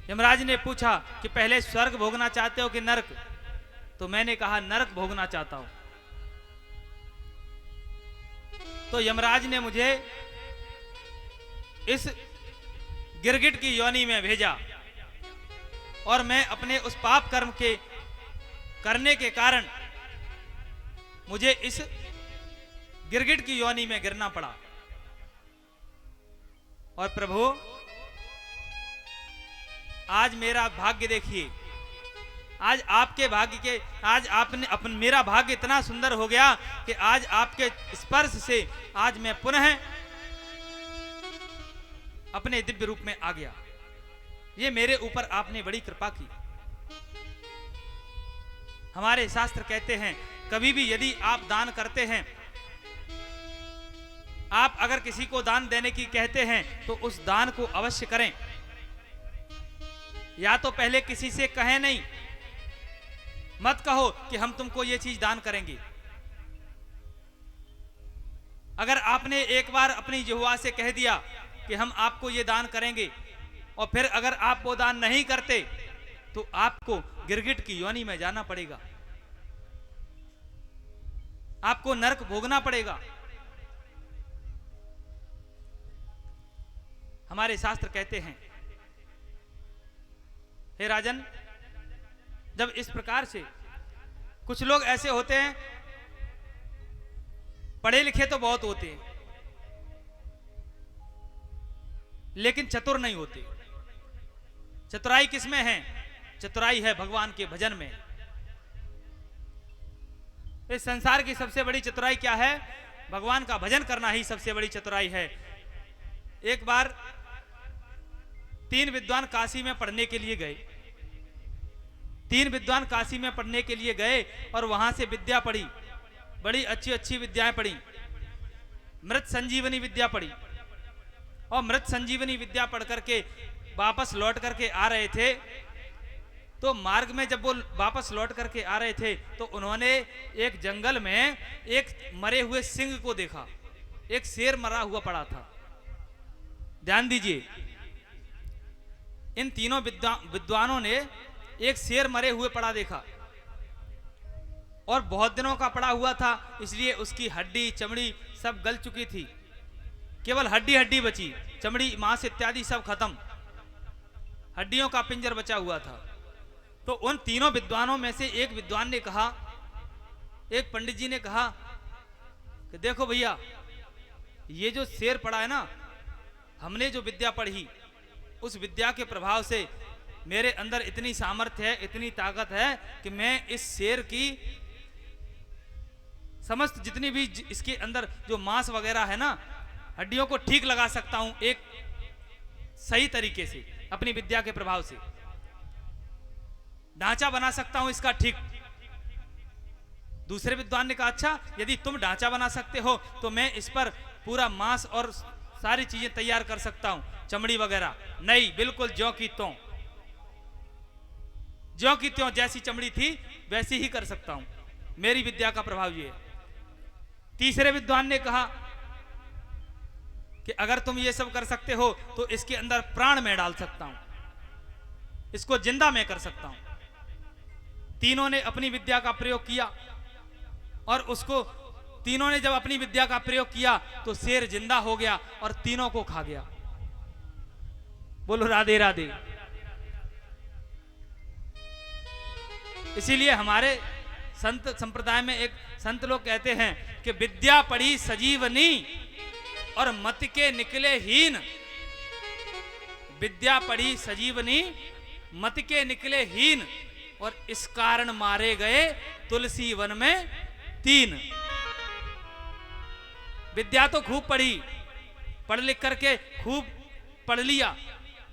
यमराज ने पूछा कि पहले स्वर्ग भोगना चाहते हो कि नरक? तो मैंने कहा नरक भोगना चाहता हूं। तो यमराज ने मुझे इस गिरगिट की योनि में भेजा और मैं अपने उस पाप कर्म के करने के कारण मुझे इस गिरगिट की योनि में गिरना पड़ा। और प्रभु आज मेरा भाग्य देखिए, आज आपके भाग्य के, आज आपने मेरा भाग्य इतना सुंदर हो गया कि आज आपके स्पर्श से आज मैं पुनः अपने दिव्य रूप में आ गया। ये मेरे ऊपर आपने बड़ी कृपा की। हमारे शास्त्र कहते हैं कभी भी यदि आप दान करते हैं, आप अगर किसी को दान देने की कहते हैं तो उस दान को अवश्य करें। या तो पहले किसी से कहें नहीं, मत कहो कि हम तुमको ये चीज दान करेंगे। अगर आपने एक बार अपनी जिह्वा से कह दिया कि हम आपको ये दान करेंगे और फिर अगर आप वो दान नहीं करते तो आपको गिरगिट की योनि में जाना पड़ेगा, आपको नरक भोगना पड़ेगा। हमारे शास्त्र कहते हैं हे राजन, जब इस प्रकार से कुछ लोग ऐसे होते हैं, पढ़े लिखे तो बहुत होते हैं लेकिन चतुर नहीं होते। चतुराई किसमें है? चतुराई है भगवान के भजन में। इस संसार की सबसे बड़ी चतुराई क्या है? भगवान का भजन करना ही सबसे बड़ी चतुराई है। एक बार 3 विद्वान काशी में पढ़ने के लिए गए। 3 विद्वान काशी में पढ़ने के लिए गए और वहां से विद्या पढ़ी, बड़ी अच्छी अच्छी विद्याएं पढ़ी। मृत संजीवनी विद्या पढ़ी और मृत संजीवनी विद्या पढ़ करके वापस लौट करके आ रहे थे। तो मार्ग में जब वो वापस लौट करके आ रहे थे तो उन्होंने एक जंगल में एक मरे हुए सिंह को देखा। एक शेर मरा हुआ पड़ा था। ध्यान दीजिए, इन तीनों विद्वानों ने एक शेर मरे हुए पड़ा देखा और बहुत दिनों का पड़ा हुआ था, इसलिए उसकी हड्डी चमड़ी सब गल चुकी थी, केवल हड्डी हड्डी बची, चमड़ी मांस इत्यादि सब खत्म, हड्डियों का पिंजर बचा हुआ था। तो उन तीनों विद्वानों में से एक विद्वान ने कहा, एक पंडित जी ने कहा कि देखो भैया, ये जो शेर पड़ा है ना, हमने जो विद्या पढ़ी उस विद्या के प्रभाव से मेरे अंदर इतनी सामर्थ्य है, इतनी ताकत है कि मैं इस शेर की समस्त जितनी भी इसके अंदर जो मांस वगैरह है ना, हड्डियों को ठीक लगा सकता हूं एक सही तरीके से, अपनी विद्या के प्रभाव से ढांचा बना सकता हूं इसका ठीक। दूसरे विद्वान ने कहा अच्छा, यदि तुम ढांचा बना सकते हो तो मैं इस पर पूरा मांस और सारी चीजें तैयार कर सकता हूं, चमड़ी वगैरह। नहीं, बिल्कुल ज्यों की त्यों, ज्यों की त्यों जैसी चमड़ी थी वैसी ही कर सकता हूं, मेरी विद्या का प्रभाव ये है। तीसरे विद्वान ने कहा कि अगर तुम ये सब कर सकते हो तो इसके अंदर प्राण में डाल सकता हूं, इसको जिंदा में कर सकता हूं। तीनों ने अपनी विद्या का प्रयोग किया और उसको तीनों ने जब अपनी विद्या का प्रयोग किया तो शेर जिंदा हो गया और तीनों को खा गया। बोलो राधे राधे। इसीलिए हमारे संत संप्रदाय में एक संत लोग कहते हैं कि विद्या पढ़ी सजीवनी और मत के निकले हीन। विद्या पढ़ी सजीवनी, मत के निकले हीन, और इस कारण मारे गए तुलसी वन में 3। विद्या तो खूब पढ़ी, पढ़ लिख करके खूब पढ़ लिया,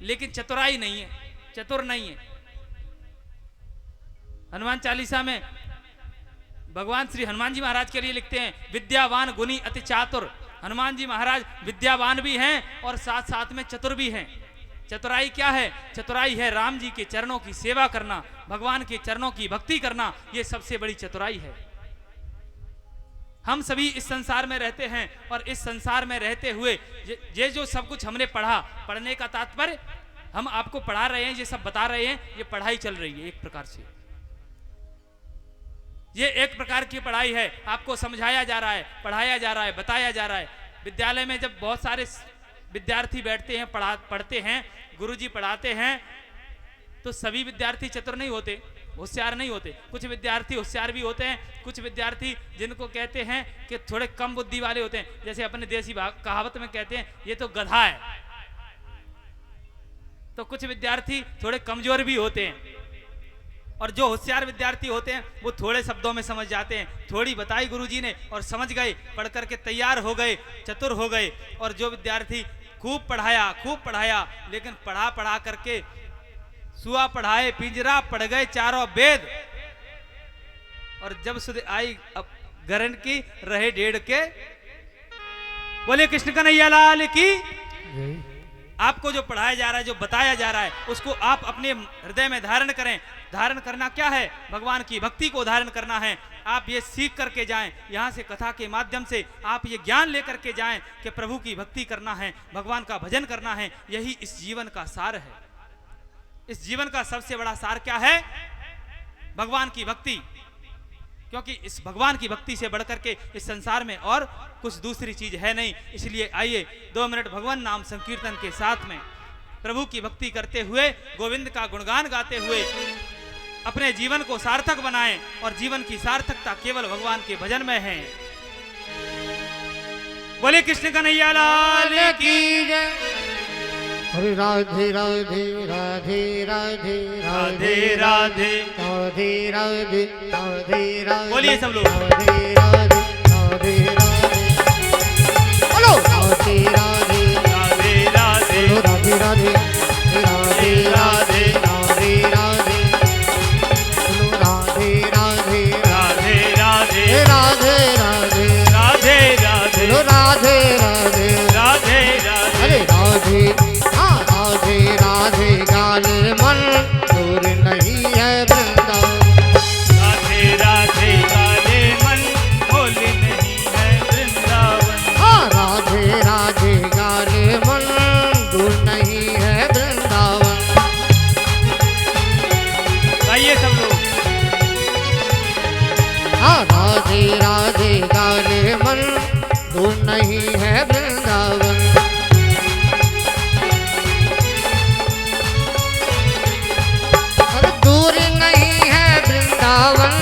लेकिन चतुराई नहीं है, चतुर नहीं है। हनुमान चालीसा में भगवान श्री हनुमान जी महाराज के लिए लिखते हैं, विद्यावान गुणी अति चातुर। हनुमान जी महाराज विद्यावान भी हैं और साथ साथ में चतुर भी हैं। चतुराई क्या है? चतुराई है राम जी के चरणों की सेवा करना, भगवान के चरणों की भक्ति करना, ये सबसे बड़ी चतुराई है। हम सभी इस संसार में रहते हैं और इस संसार में रहते हुए ये जो सब कुछ हमने पढ़ा, पढ़ने का तात्पर्य हम आपको पढ़ा रहे हैं, ये सब बता रहे हैं, ये पढ़ाई चल रही है। एक प्रकार से ये एक प्रकार की पढ़ाई है, आपको समझाया जा रहा है, पढ़ाया जा रहा है, बताया जा रहा है। विद्यालय में जब बहुत सारे विद्यार्थी बैठते हैं, पढ़ते हैं, गुरुजी पढ़ाते हैं, तो सभी विद्यार्थी चतुर नहीं होते, होशियार नहीं होते। कुछ विद्यार्थी होशियार भी होते हैं, कुछ विद्यार्थी जिनको कहते हैं कि थोड़े कम बुद्धि वाले होते हैं। जैसे अपने देसी कहावत में कहते हैं ये तो गधा है। तो कुछ विद्यार्थी थोड़े कमजोर भी होते हैं, और जो होशियार विद्यार्थी होते हैं वो थोड़े शब्दों में समझ जाते हैं। थोड़ी बताई गुरुजी ने और समझ गए, पढ़ करके तैयार हो गए, चतुर हो गए। और जो विद्यार्थी खूब पढ़ाया, लेकिन पढ़ा करके सुआ पढ़ाए पिंजरा, पढ़ गए चारों वेद, और जब सुध आई अब गरन की रहे डेढ़ के। बोले कृष्ण कन्हैया लाल की। आपको जो पढ़ाया जा रहा है, जो बताया जा रहा है, उसको आप अपने हृदय में धारण करें। धारण करना क्या है? भगवान की भक्ति को धारण करना है। आप ये सीख करके जाएं, यहाँ से कथा के माध्यम से आप ये ज्ञान लेकर के जाएं कि प्रभु की भक्ति करना है, भगवान का भजन करना है। यही इस जीवन का सार है। इस जीवन का सबसे बड़ा सार क्या है? भगवान की भक्ति। क्योंकि इस भगवान की भक्ति से बढ़कर के इस संसार में और कुछ दूसरी चीज है नहीं। इसलिए आइए 2 मिनट भगवान नाम संकीर्तन के साथ में प्रभु की भक्ति करते हुए, गोविंद का गुणगान गाते हुए अपने जीवन को सार्थक बनाएं। और जीवन की सार्थकता केवल भगवान के भजन में है। बोले कृष्ण कन्हैया लाल की जय। हरे राधे राधे राधे राधे राधे राधे राधे राधे राधे राधे। बोलिए सब लोग। राधे राधे राधे राधे। बोलो राधे राधे राधे राधे बोलो राधे राधे राधे राधे राधे राधे। बोलो राधे राधे राधे राधे राधे राधे राधे राधे बोलो राधे राधे राधे राधे। अरे राधे राधे राधे गाने मन दूर नहीं है वृंदावन। राधे राधे गाने मन भोली नहीं है वृंदावन। राधे राधे गाने मन दूर नहीं है वृंदावन। गाइए सब लोग। राधे राधे गाने मन दूर नहीं है वृंदावन। दूर नहीं है वृंदावन।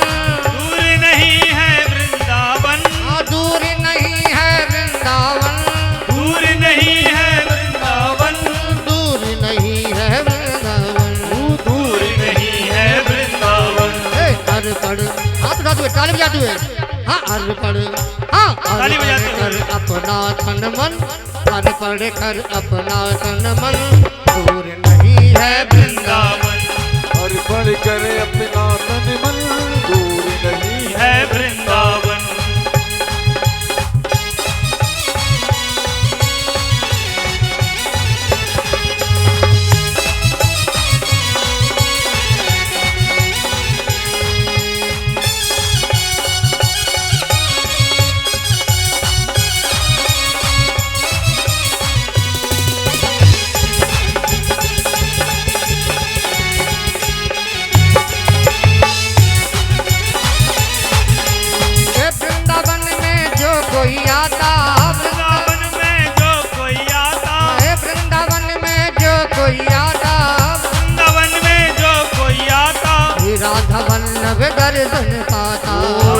दूर नहीं है वृंदावन। दूर नहीं है वृंदावन। दूर नहीं है वृंदावन। दूर नहीं है वृंदावन। दूर नहीं है वृंदावन। अर्पण हाथ उठा दो, ताली बजा दो। हाँ अर्पण, हाँ ताली बजाते कर हुए। अपना तन मन, अर्पण कर अपना तन मन। दूर नहीं है वृंदावन। अर्पण करे अपना तन मन, दूर नहीं है वृंदावन। दर्शन पाता,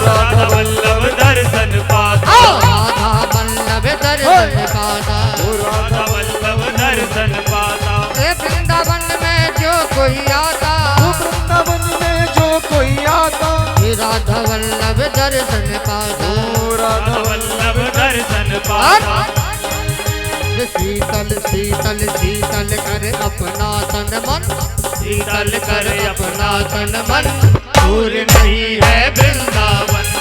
राधा वल्लभ दर्शन पाता, राधा वल्लभ दर्शन पाता, राधा वल्लभ दर्शन पाता। हे वृंदावन में जो कोई आता, वृंदावन में जो कोई आता, हे राधा वल्लभ दर्शन पाता, राधा वल्लभ दर्शन पाता। शीतल शीतल शीतल कर अपना तन मन, शीतल कर अपना तन मन, दूर नहीं है वृंदावन।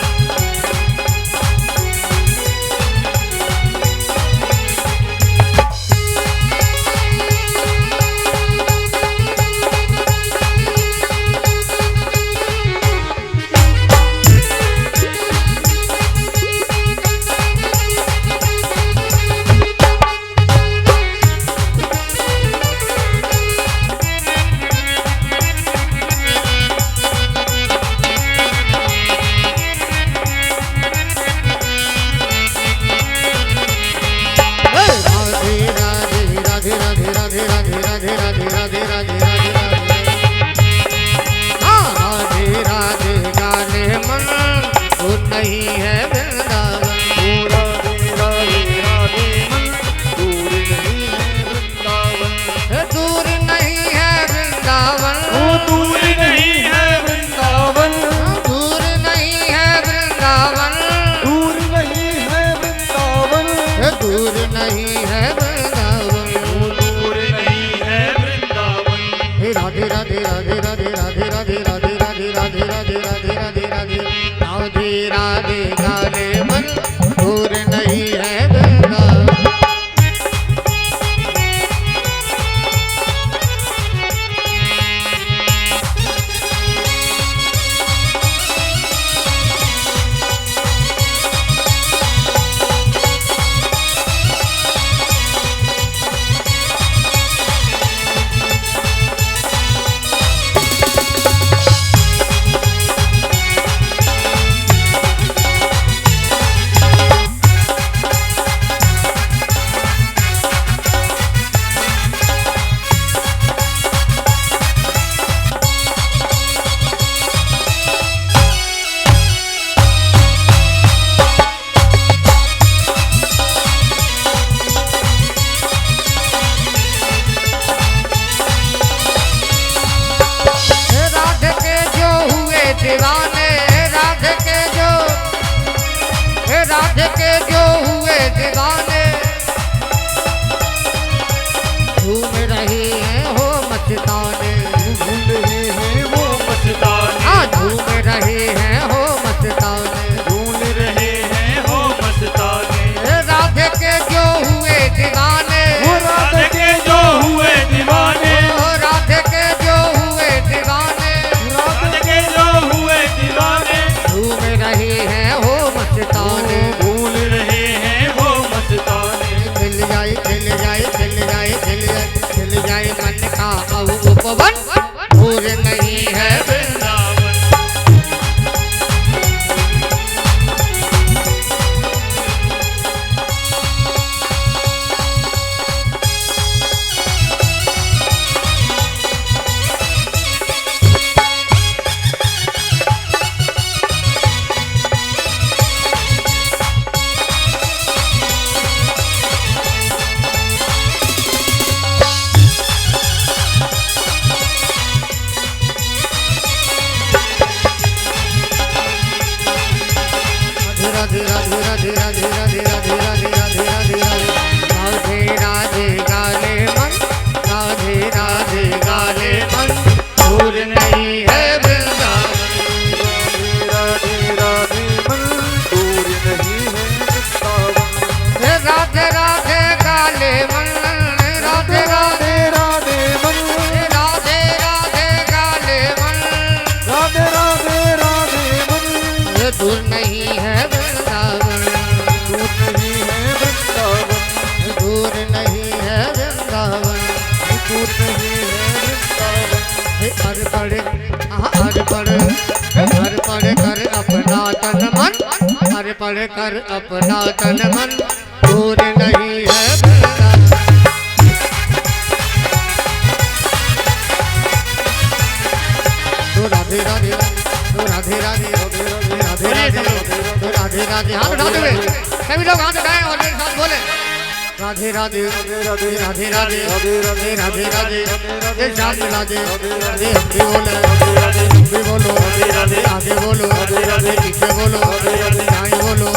राधे के जो हुए दीवाने, झूम रहे हैं हो मस्ताने, झूम रहे हैं वो मस्ताने, झूम रहे हैं हो मस्ताने, झूम रहे हैं हो मस्ताने। राधे के जो हुए दीवाने, राधे के जो हुए दीवाने, राधे के जो हुए दीवाने, राधे के जो हुए दीवाने, झूम रहे हैं हो मस्ताने, भूल रहे हैं वो मस्ताने। खिल जाए खिल जाए खिल जाए खिल जाए खिल जाए मन का उपवन, दूर नहीं है वृंदावन। राधे राधे राधे राधे राधे राधे राधे राधे राधे राधे राधे गाले मन, राधे राधे गाले मन, दूर नहीं है वृंदावन। राधे राधे मन, दूर नहीं है वृंदावन। राधे राधे गाले मन, राधे राधे राधे मन, राधे राधे गाले मन, राधे राधे राधे मन, ये दूर नहीं है वृंदावन, दूर नहीं है वृंदावन, दूर नहीं है वृंदावन। दूर नहीं है वृंदावन। हर पड़े हर पड़े कर अपना तन मन, हर पड़े कर अपना तन मन, दूर नहीं है वृंदावन। तो राधे राधे तो राधे राधे राधे राधे हाथ उठाते हुए सभी लोग हाथ उठाएं और मेरे साथ बोले राधे राधे राधे राधे राधे राधे राधे राधे राधे राधे राधे राधे हम भी बोलो आगे बोलो पीछे बोलो दाएं बोलो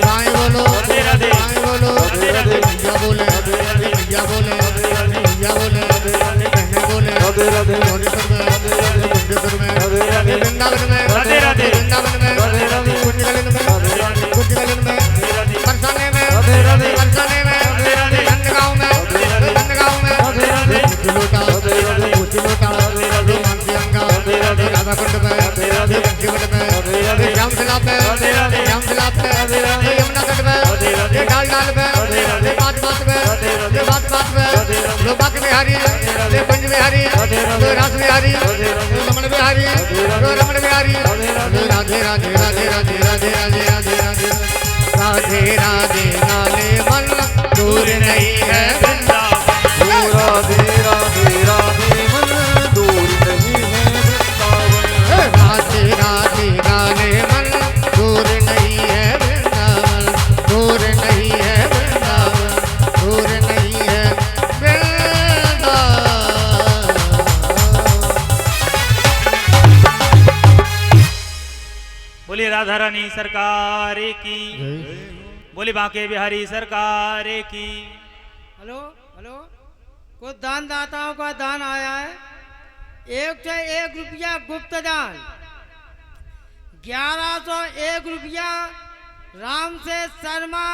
बाएं बोलो बाएं बोलो भैया बोले भैया बोले भैया बोले बहने बोले मुंडेश्वर में वृंदावन में वृंदावन में कुछ गलन में बरसाने में नंदगांव में लोटा मानसी अंगा राधा कुंड में घंटीवट में श्याम सिलाप में यमुना तट में डाल में बात में लोबा के बिहारी पंज बिहारी रास बिहारी रमण बिहारी राधे राधे राधे राधे राधे राधे राधे राधे राधे राधे गाले मन दूर नहीं है वृंदावन राधे राधे राधे मन दूर नहीं है वृंदावन राधे राधे गाले मन दूर नहीं है वृंदावन दूर नहीं है वृंदावन दूर नहीं है वृंदावन। बोलिए राधा रानी सरकार की, बोले बांके बिहारी सरकार की। हेलो हेलो, कुछ दान दाताओं का दान आया है। 1 से 1 रुपया गुप्त दान, 1101 रुपया राम से शर्मा।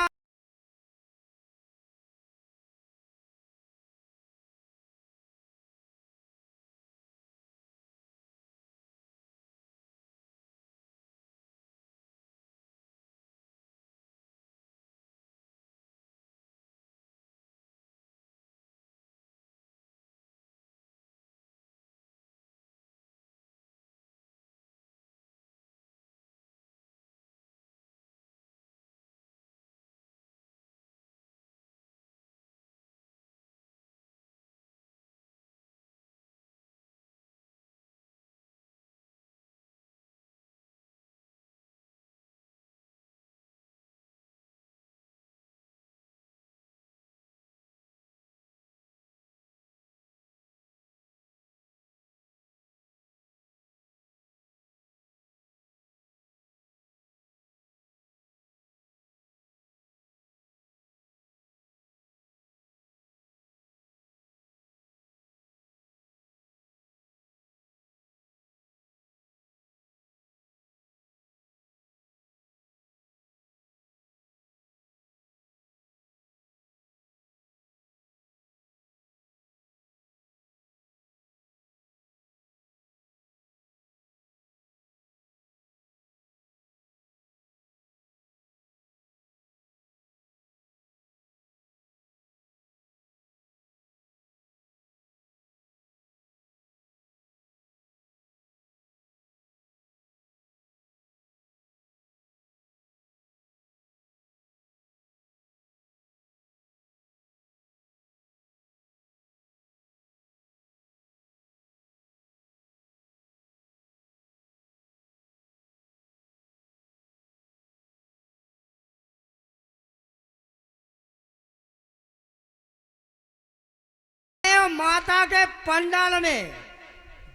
माता के पंडाल में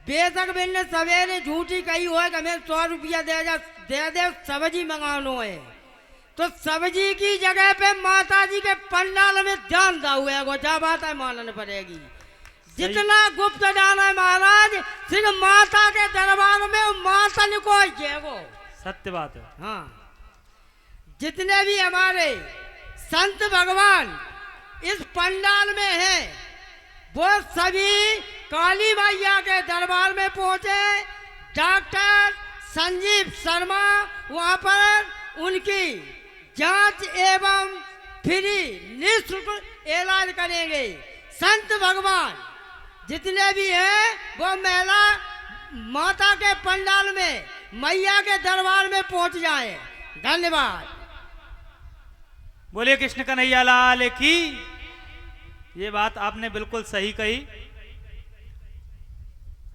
बेशक मैंने सवेरे झूठी कही हो कि हमें 100 रुपया दे दे सब्जी मंगानो है, तो सब्जी की जगह पे माता जी के पंडाल में ध्यान दा हुआ है, क्या बात है माननी पड़ेगी। जितना गुप्त दान है महाराज सिर्फ माता के दरबार में माता ने को सत्य बात है। हाँ, जितने भी हमारे संत भगवान इस पंडाल में हैं वो सभी काली मैया के दरबार में पहुंचे। डॉक्टर संजीव शर्मा वहां पर उनकी जांच एवं फ्री निःशुल्क इलाज करेंगे। संत भगवान जितने भी हैं वो महिला माता के पंडाल में मैया के दरबार में पहुंच जाएं। धन्यवाद। बोलिए कृष्ण कन्हैया लाल की। ये बात आपने बिल्कुल सही कही।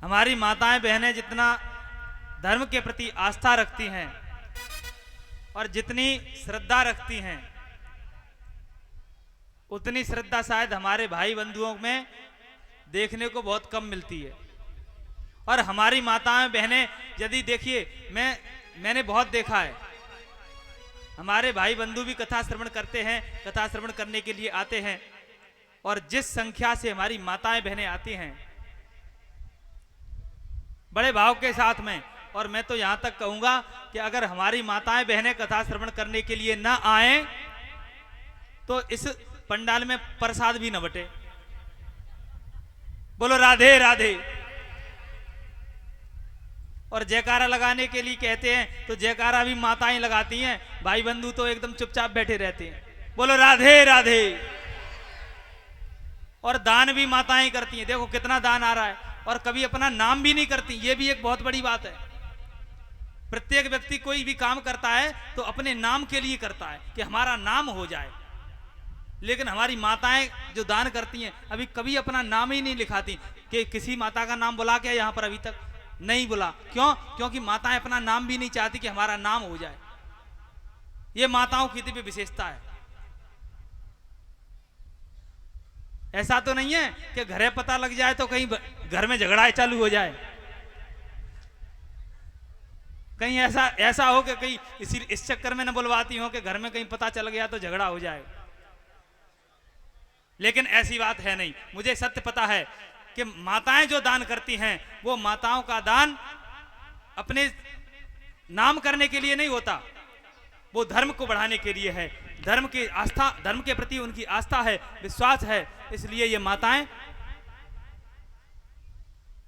हमारी माताएं बहनें जितना धर्म के प्रति आस्था रखती हैं और जितनी श्रद्धा रखती हैं उतनी श्रद्धा शायद हमारे भाई बंधुओं में देखने को बहुत कम मिलती है। और हमारी माताएं बहनें यदि देखिए, मैंने बहुत देखा है, हमारे भाई बंधु भी कथा श्रवण करते हैं, कथा श्रवण करने के लिए आते हैं, और जिस संख्या से हमारी माताएं बहनें आती हैं बड़े भाव के साथ में, और मैं तो यहां तक कहूंगा कि अगर हमारी माताएं बहनें कथा श्रवण करने के लिए ना आए तो इस पंडाल में प्रसाद भी न बटे। बोलो राधे राधे। और जयकारा लगाने के लिए कहते हैं तो जयकारा भी माताएं लगाती हैं, भाई बंधु तो एकदम चुपचाप बैठे रहते हैं। बोलो राधे राधे। और दान भी माताएं करती हैं, देखो कितना दान आ रहा है, और कभी अपना नाम भी नहीं करती, ये भी एक बहुत बड़ी बात है। प्रत्येक व्यक्ति कोई भी काम करता है तो अपने नाम के लिए करता है कि हमारा नाम हो जाए, लेकिन हमारी माताएं जो दान करती हैं अभी कभी अपना नाम ही नहीं लिखाती। कि किसी माता का नाम बुला के यहां पर अभी तक नहीं बुला, क्यों? क्योंकि माताएं अपना नाम भी नहीं चाहती कि हमारा नाम हो जाए। ये माताओं की दिव्य विशेषता है। ऐसा तो नहीं है कि घरे पता लग जाए तो कहीं घर में झगड़ा चालू हो जाए, कहीं ऐसा हो कि कहीं इस चक्कर में न बुलवाती हो कि घर में कहीं पता चल गया तो झगड़ा हो जाए। लेकिन ऐसी बात है नहीं। मुझे सत्य पता है कि माताएं जो दान करती हैं वो माताओं का दान अपने नाम करने के लिए नहीं होता, वो धर्म को बढ़ाने के लिए है। धर्म की आस्था, धर्म के प्रति उनकी आस्था है, विश्वास है, इसलिए ये माताएं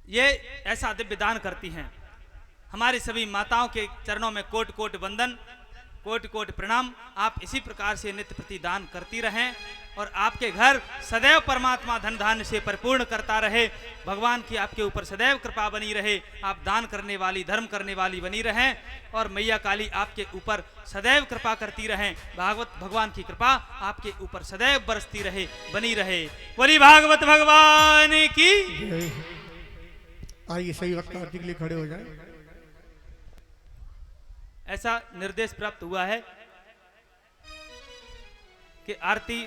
ये ऐसा दिव्य दान करती हैं। हमारी सभी माताओं के चरणों में कोटि कोटि वंदन, कोटि कोटि प्रणाम। आप इसी प्रकार से नित्य प्रति दान करती रहें और आपके घर सदैव परमात्मा धन धान्य से परिपूर्ण करता रहे। भगवान की आपके ऊपर सदैव कृपा बनी रहे। आप दान करने वाली, धर्म करने वाली बनी रहें और मैया काली आपके ऊपर सदैव कृपा करती रहें। भगवान की कृपा आपके ऊपर सदैव बरसती रहे, बनी रहे। बोली भागवत भगवान की। आइए सही वक्त आरती के लिए खड़े हो जाए। ऐसा निर्देश प्राप्त हुआ है कि आरती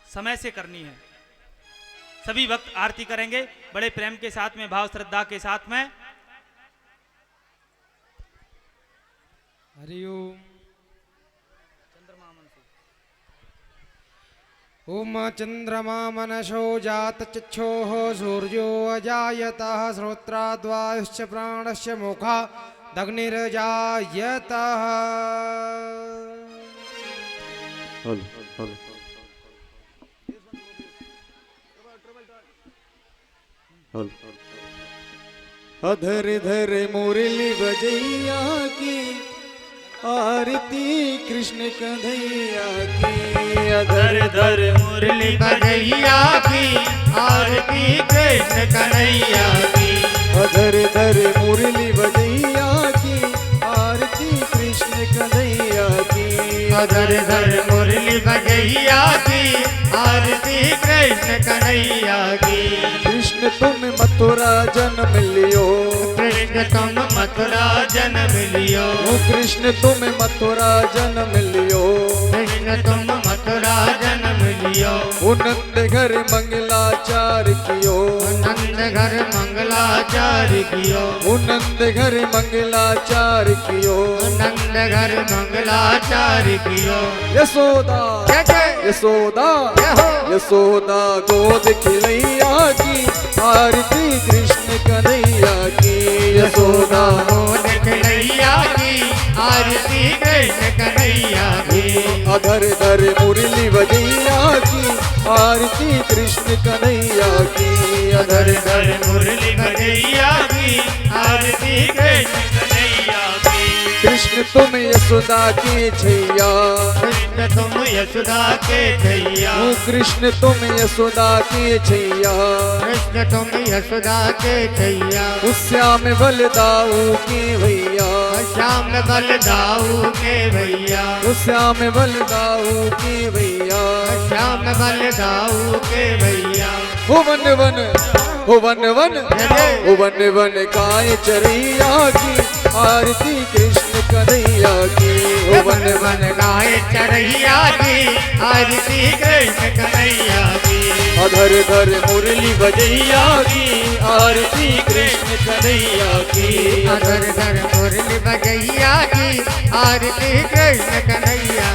समय से करनी है। सभी भक्त आरती करेंगे बड़े प्रेम के साथ में, भाव श्रद्धा के साथ में। हरिओम। ओम चंद्रमा मनसो जात चक्षोः सूर्यो अजायतः श्रोत्राद्वायुश्च प्राणस्य मुखा दग्निरजायतः। अधर धर मुरली बजैया की आरती कृष्ण कन्हैया की। अधर धर मुरली बजैया की आरती कृष्ण कन्हैया की। अधर धर मुरली बजैया की आरती कृष्ण कन्हैया की। अधर धर मुरली बजैया की आरती कृष्ण कन्हैया की। कृष्ण तुम मथुरा जन्म लियो, कृष्ण तुम मथुरा जन्म लियो। कृष्ण तुम मथुरा जन्म लियो। कृष्ण तुम मथुरा जन्म लियो। नंद घर मंगलाचार कियो। नंद घर मंगलाचार कियो। नंद घर मंगलाचार कियो। नंद घर मंगलाचार कियो। यशोदा यशोदा यशोदा गोद खिलैया की आरती कृष्ण कन्हैया की। यशोदा गोद खिलैया की आरती कृष्ण कन्हैया की। अधर धर मुरली बजैया की आरती कृष्ण कन्हैया की। अधर धर मुरली बजैया की आरती कृष्ण कन्हैया की। कृष्ण तुम यशोदा के छैया। कृष्ण तुम यशोदा के छैया। कृष्ण तुम यशोदा के छैया। कृष्ण तुम यशोदा के छैया। श्याम बलदाऊ के भैया। श्याम बलदाऊ के भैया। श्याम बलदाऊ के भैया। श्याम बलदाऊ के भैया। ओ वन वन ओ वन वन ओ वन वन गाय चरैया की आरती कृष्ण वन वन गाए चरैया की आरती कृष्ण कन्हैया की अधर धर मुरली बजैया की आरती कृष्ण कन्हैया की अधर धर मुरली बजैया की आरती कृष्ण कन्हैया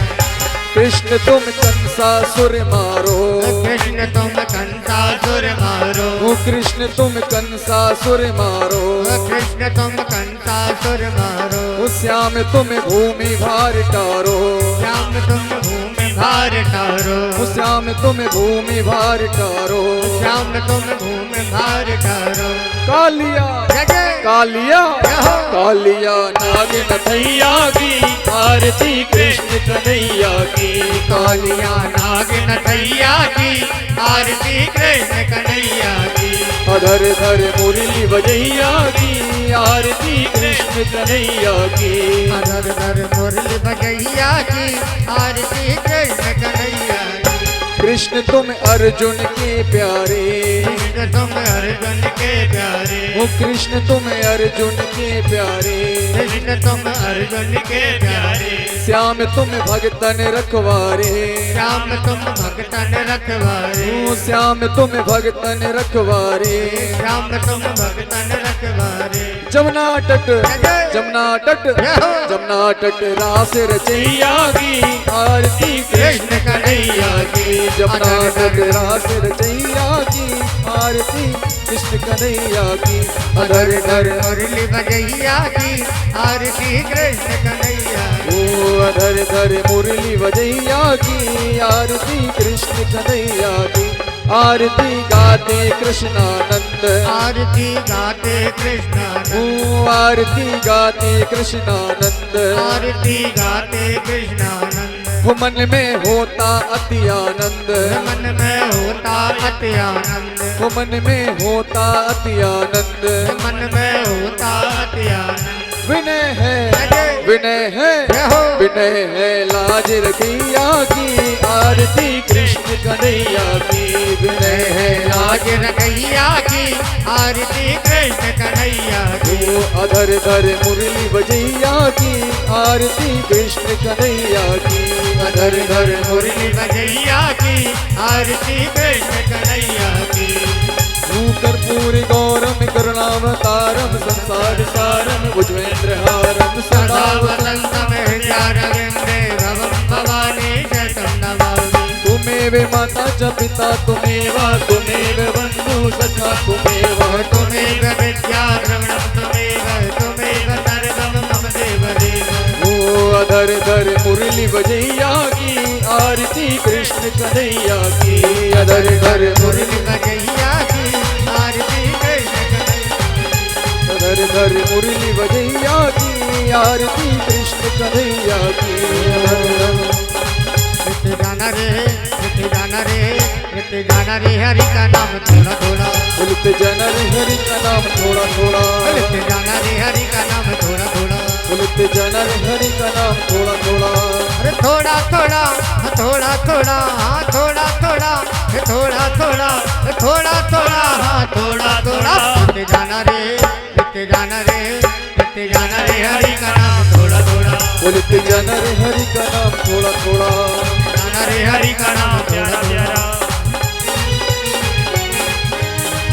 कृष्ण तुम कंसासुर मारो कृष्ण तुम कंसासुर मारो ओ कृष्ण तुम कंसासुर मारो कृष्ण तुम कंसासुर मारो ओ श्याम तुम भूमि भार टारो श्याम तुम भूमि भार टारो ओ श्याम तुम भूमि भार टारो श्याम तुम भूमि भार टारो कालिया जय कालिया कालिया नाग नथैया की आरती कृष्ण कन्हैया की कालिया नाग नथैया की आरती कृष्ण कन्हैया की अधर धर मुरली बजैया की आरती कृष्ण कन्हैया की अधर धर मुरली बजैया की आरती कृष्ण कन्हैया की कृष्ण तुम अर्जुन के प्यारे कृष्ण तुम अर्जुन के प्यारे ओ कृष्ण तुम अर्जुन के प्यारे कृष्ण तुम अर्जुन के प्यारे श्याम तुम भगतन रखवारे श्याम तुम भगतन रखवारे ओ श्याम तुम भगतन रखवारे श्याम तुम भगतन रखवारे जमुना तट जमुना तट रास रचैया की आरती कृष्ण कन्हैया की जमुना तट रास रचैया की आरती कृष्ण कन्हैया की अधर धर मुरली बजैया की आरती कृष्ण कन्हैया ओ अधर धर मुरली बजैया की आरती कृष्ण कन्हैया की आरती गाते कृष्णानंद आरती गाते कृष्णानंद ओ आरती गाते कृष्णानंद आरती गाते कृष्णानंद वो मन में होता अति आनंद मन में होता अति आनंद वो मन में होता अति आनंद मन में होता अति आनंद विनय है विनय है विनय है लाज रखैया की आरती कृष्ण कन्हैया की विनय है लाज रखैया की आरती कृष्ण कन्हैया की ओ अधर धर मुरली बजैया की आरती कृष्ण कन्हैया की अधर धर मुरली बजैया की आरती कृष्ण कन्हैया की कर्पूर गौरम करुणावतारम संसार सारम भुजवेंद्रहारम सदा सदा वसंतम हृदयारविंदे भवं भवानी शतं नमामि तुमेव माता च पिता तुमेव तुमेव बंधु सखा तुमेव त्वमेव विद्या द्रविणं त्वमेव सर्वं मम देवदेव ओ अधर धर मुरली बजैया की आरती कृष्ण कन्हैया की अधर धर मुरली बजैया की आरती कृष्ण कन्हैया अधर धर मुरली बजैया की आरती कृष्ण कन्हैया की नित्य गाना रे नित्य गाना रे नित्य गाना रे हरि का नाम थोड़ा थोड़ा उलट जनर हरि का नाम थोड़ा थोड़ा नित्य गाना रे हरि का नाम थोड़ा थोड़ा उलट जनर हरि का नाम थोड़ा थोड़ा अरे थोड़ा थोड़ा थोड़ा थोड़ा हाँ थोड़ा थोड़ा थोड़ा थोड़ा थोड़ा थोड़ा हाँ थोड़ा थोड़ा नित्य गाना रे हरि का नाम थोड़ा थोड़ा उलट जनर हरि का नाम थोड़ा थोड़ा गाना रे हरि का नाम थोड़ा थोड़ा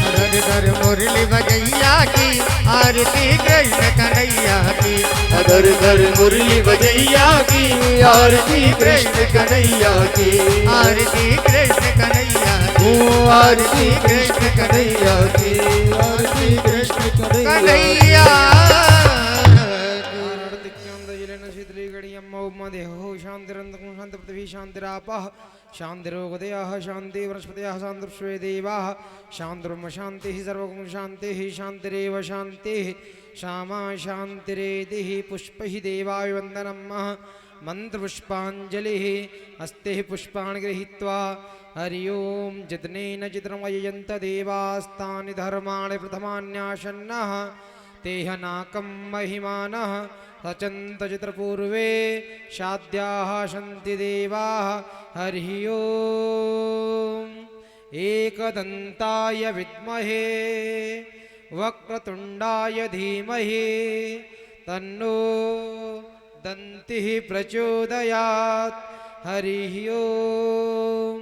अधर धर मुरली बजैया की आरती कृष्ण कन्हैया की अधर धर मुरली बजैया की आरती कृष्ण कन्हैया की आरती कृष्ण कन्हैया की ओ आरती कृष्ण कन्हैया की आरती कृष्ण कन्हैया कन्हैया शांति पृथ्वी शांतिरापः शांतिरोगदयः शांति वनस्पतयः शांतिर्विश्वे देवाः शांतिर्ब्रह्म शांतिः सर्वगुण शांतिः शांतिरेव शांतिः श्यामा शांतिरेतिः पुष्पैः देवाय वन्दनम् मंत्रपुष्पाञ्जलिः हस्ते पुष्पाणि गृहीत्वा हरि ओम जितनेन चित्रमयजन्त देवास्तानि धर्माणि प्रथमान्यासन्नः तेह नाकं महिमानः सचन्त चित्रपूर्वे शाद्याः सन्ति देवाः हरिः ओम एकदन्ताय विद्महे वक्रतुण्डाय धीमहि तन्नो दन्तिः प्रचोदयात् हरिः ओम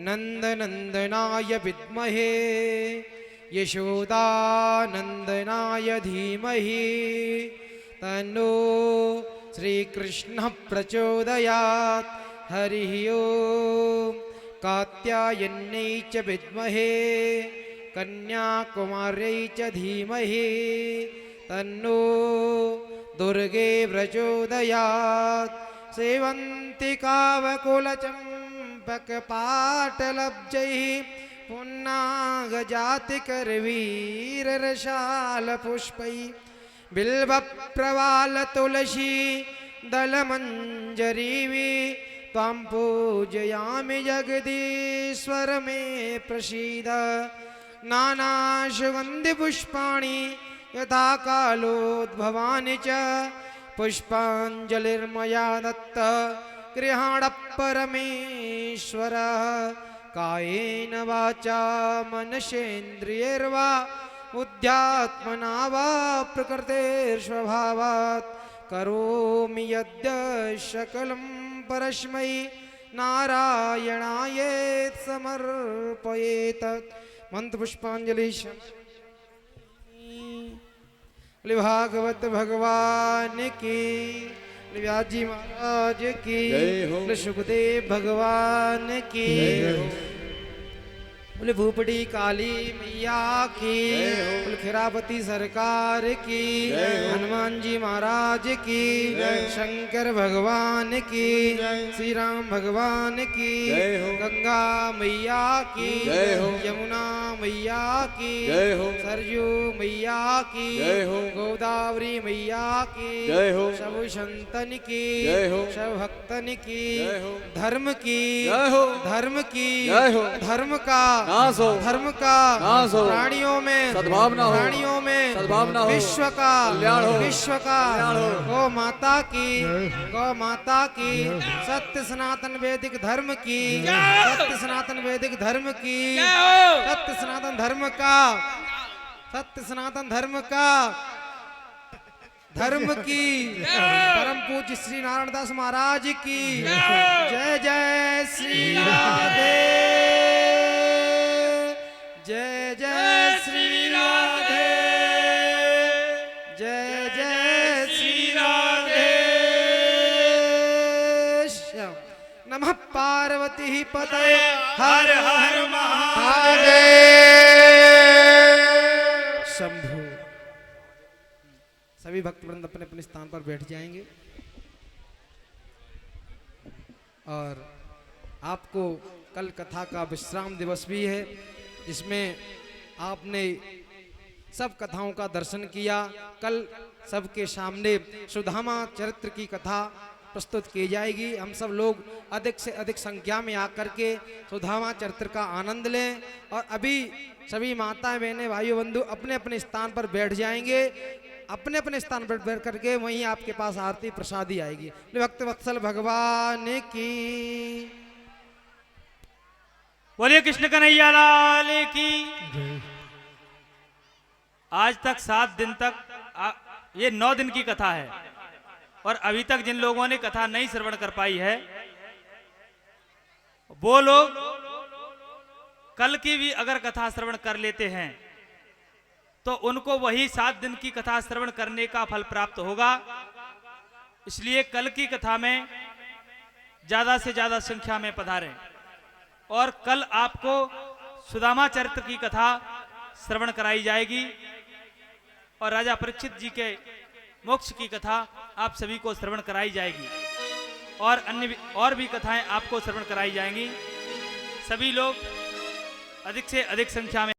नन्दनन्दनाय विद्महे यशोदानन्दनाय धीमहि तन्नो श्रीकृष्णः प्रचोदयात् हरिः ओम कात्यायन्यै च विद्महे कन्याकुमार्यै च धीमहि तन्नो दुर्गे प्रचोदयात् सेवन्तिकावकुलचम्पकपाटलब्जैः पुन्नागजातिकरवीररशालपुष्पैः बिल्वप्रवालतुलसी दलमञ्जरीवि त्वां पूजयामि जगदीश्वर मे प्रसीद नानासुगन्धिपुष्पाणि यथा कालोद्भवानि च पुष्पाञ्जलिर्मया दत्त गृहाण परमेश्वर कायेन वाचा मनसेन्द्रियैर्वा बुद्ध्यात्मना वा प्रकृतेर्स्वभावात् करोमि यद्य सकलं परस्मै नारायणायेत् समर्पयेत् मंत्र पुष्पांजलि भागवत भगवान की, व्यास जी महाराज की, सुखदेव भगवान की, बोले भूपड़ी काली मैया की, बोले खिरापति सरकार की, हनुमान जी महाराज की, शंकर भगवान की, श्री राम भगवान की, गंगा मैया की, यमुना मैया की, सरयू मैया की, गोदावरी मैया की, सब संतन की, सब भक्तन की, धर्म की, धर्म की, धर्म का नाश हो, धर्म का नाश हो, प्राणियों में सद्भावना हो, प्राणियों में सद्भावना हो, विश्व का कल्याण हो, विश्व का कल्याण हो, गौ माता की, गौ माता की, सत्य सनातन वैदिक धर्म की, सत्य सनातन वैदिक धर्म की, सत्य सनातन धर्म का, सत्य सनातन धर्म का, धर्म की, परम पूज्य श्री नारायण दास महाराज की जय जय श्री राधे, जय जय श्री राधे, जय जय श्री राधे। नमः पार्वती पतये हर हर महादेव। शंभु। सभी भक्तवृंद अपने अपने स्थान पर बैठ जाएंगे और आपको कल कथा का विश्राम दिवस भी है, जिसमें आपने सब कथाओं का दर्शन किया। कल सबके सामने सुदामा चरित्र की कथा प्रस्तुत की जाएगी। हम सब लोग अधिक से अधिक संख्या में आकर के सुदामा चरित्र का आनंद लें और अभी सभी माताएं बहनें भाइयों बंधु अपने अपने स्थान पर बैठ जाएंगे। अपने अपने स्थान पर बैठ करके वहीं आपके पास आरती प्रसादी आएगी। भक्त वत्सल भगवान की, बोलिए कृष्ण कन्हैया लाल की। आज तक 7 दिन तक ये 9 दिन की कथा है और अभी तक जिन लोगों ने कथा नहीं श्रवण कर पाई है वो लोग कल की भी अगर कथा श्रवण कर लेते हैं तो उनको वही 7 दिन की कथा श्रवण करने का फल प्राप्त होगा। इसलिए कल की कथा में ज्यादा से ज्यादा संख्या में पधारें और कल आपको सुदामा चरित्र की कथा श्रवण कराई जाएगी और राजा परीक्षित जी के मोक्ष की कथा आप सभी को श्रवण कराई जाएगी और अन्य और भी कथाएं आपको श्रवण कराई जाएंगी। सभी लोग अधिक से अधिक संख्या में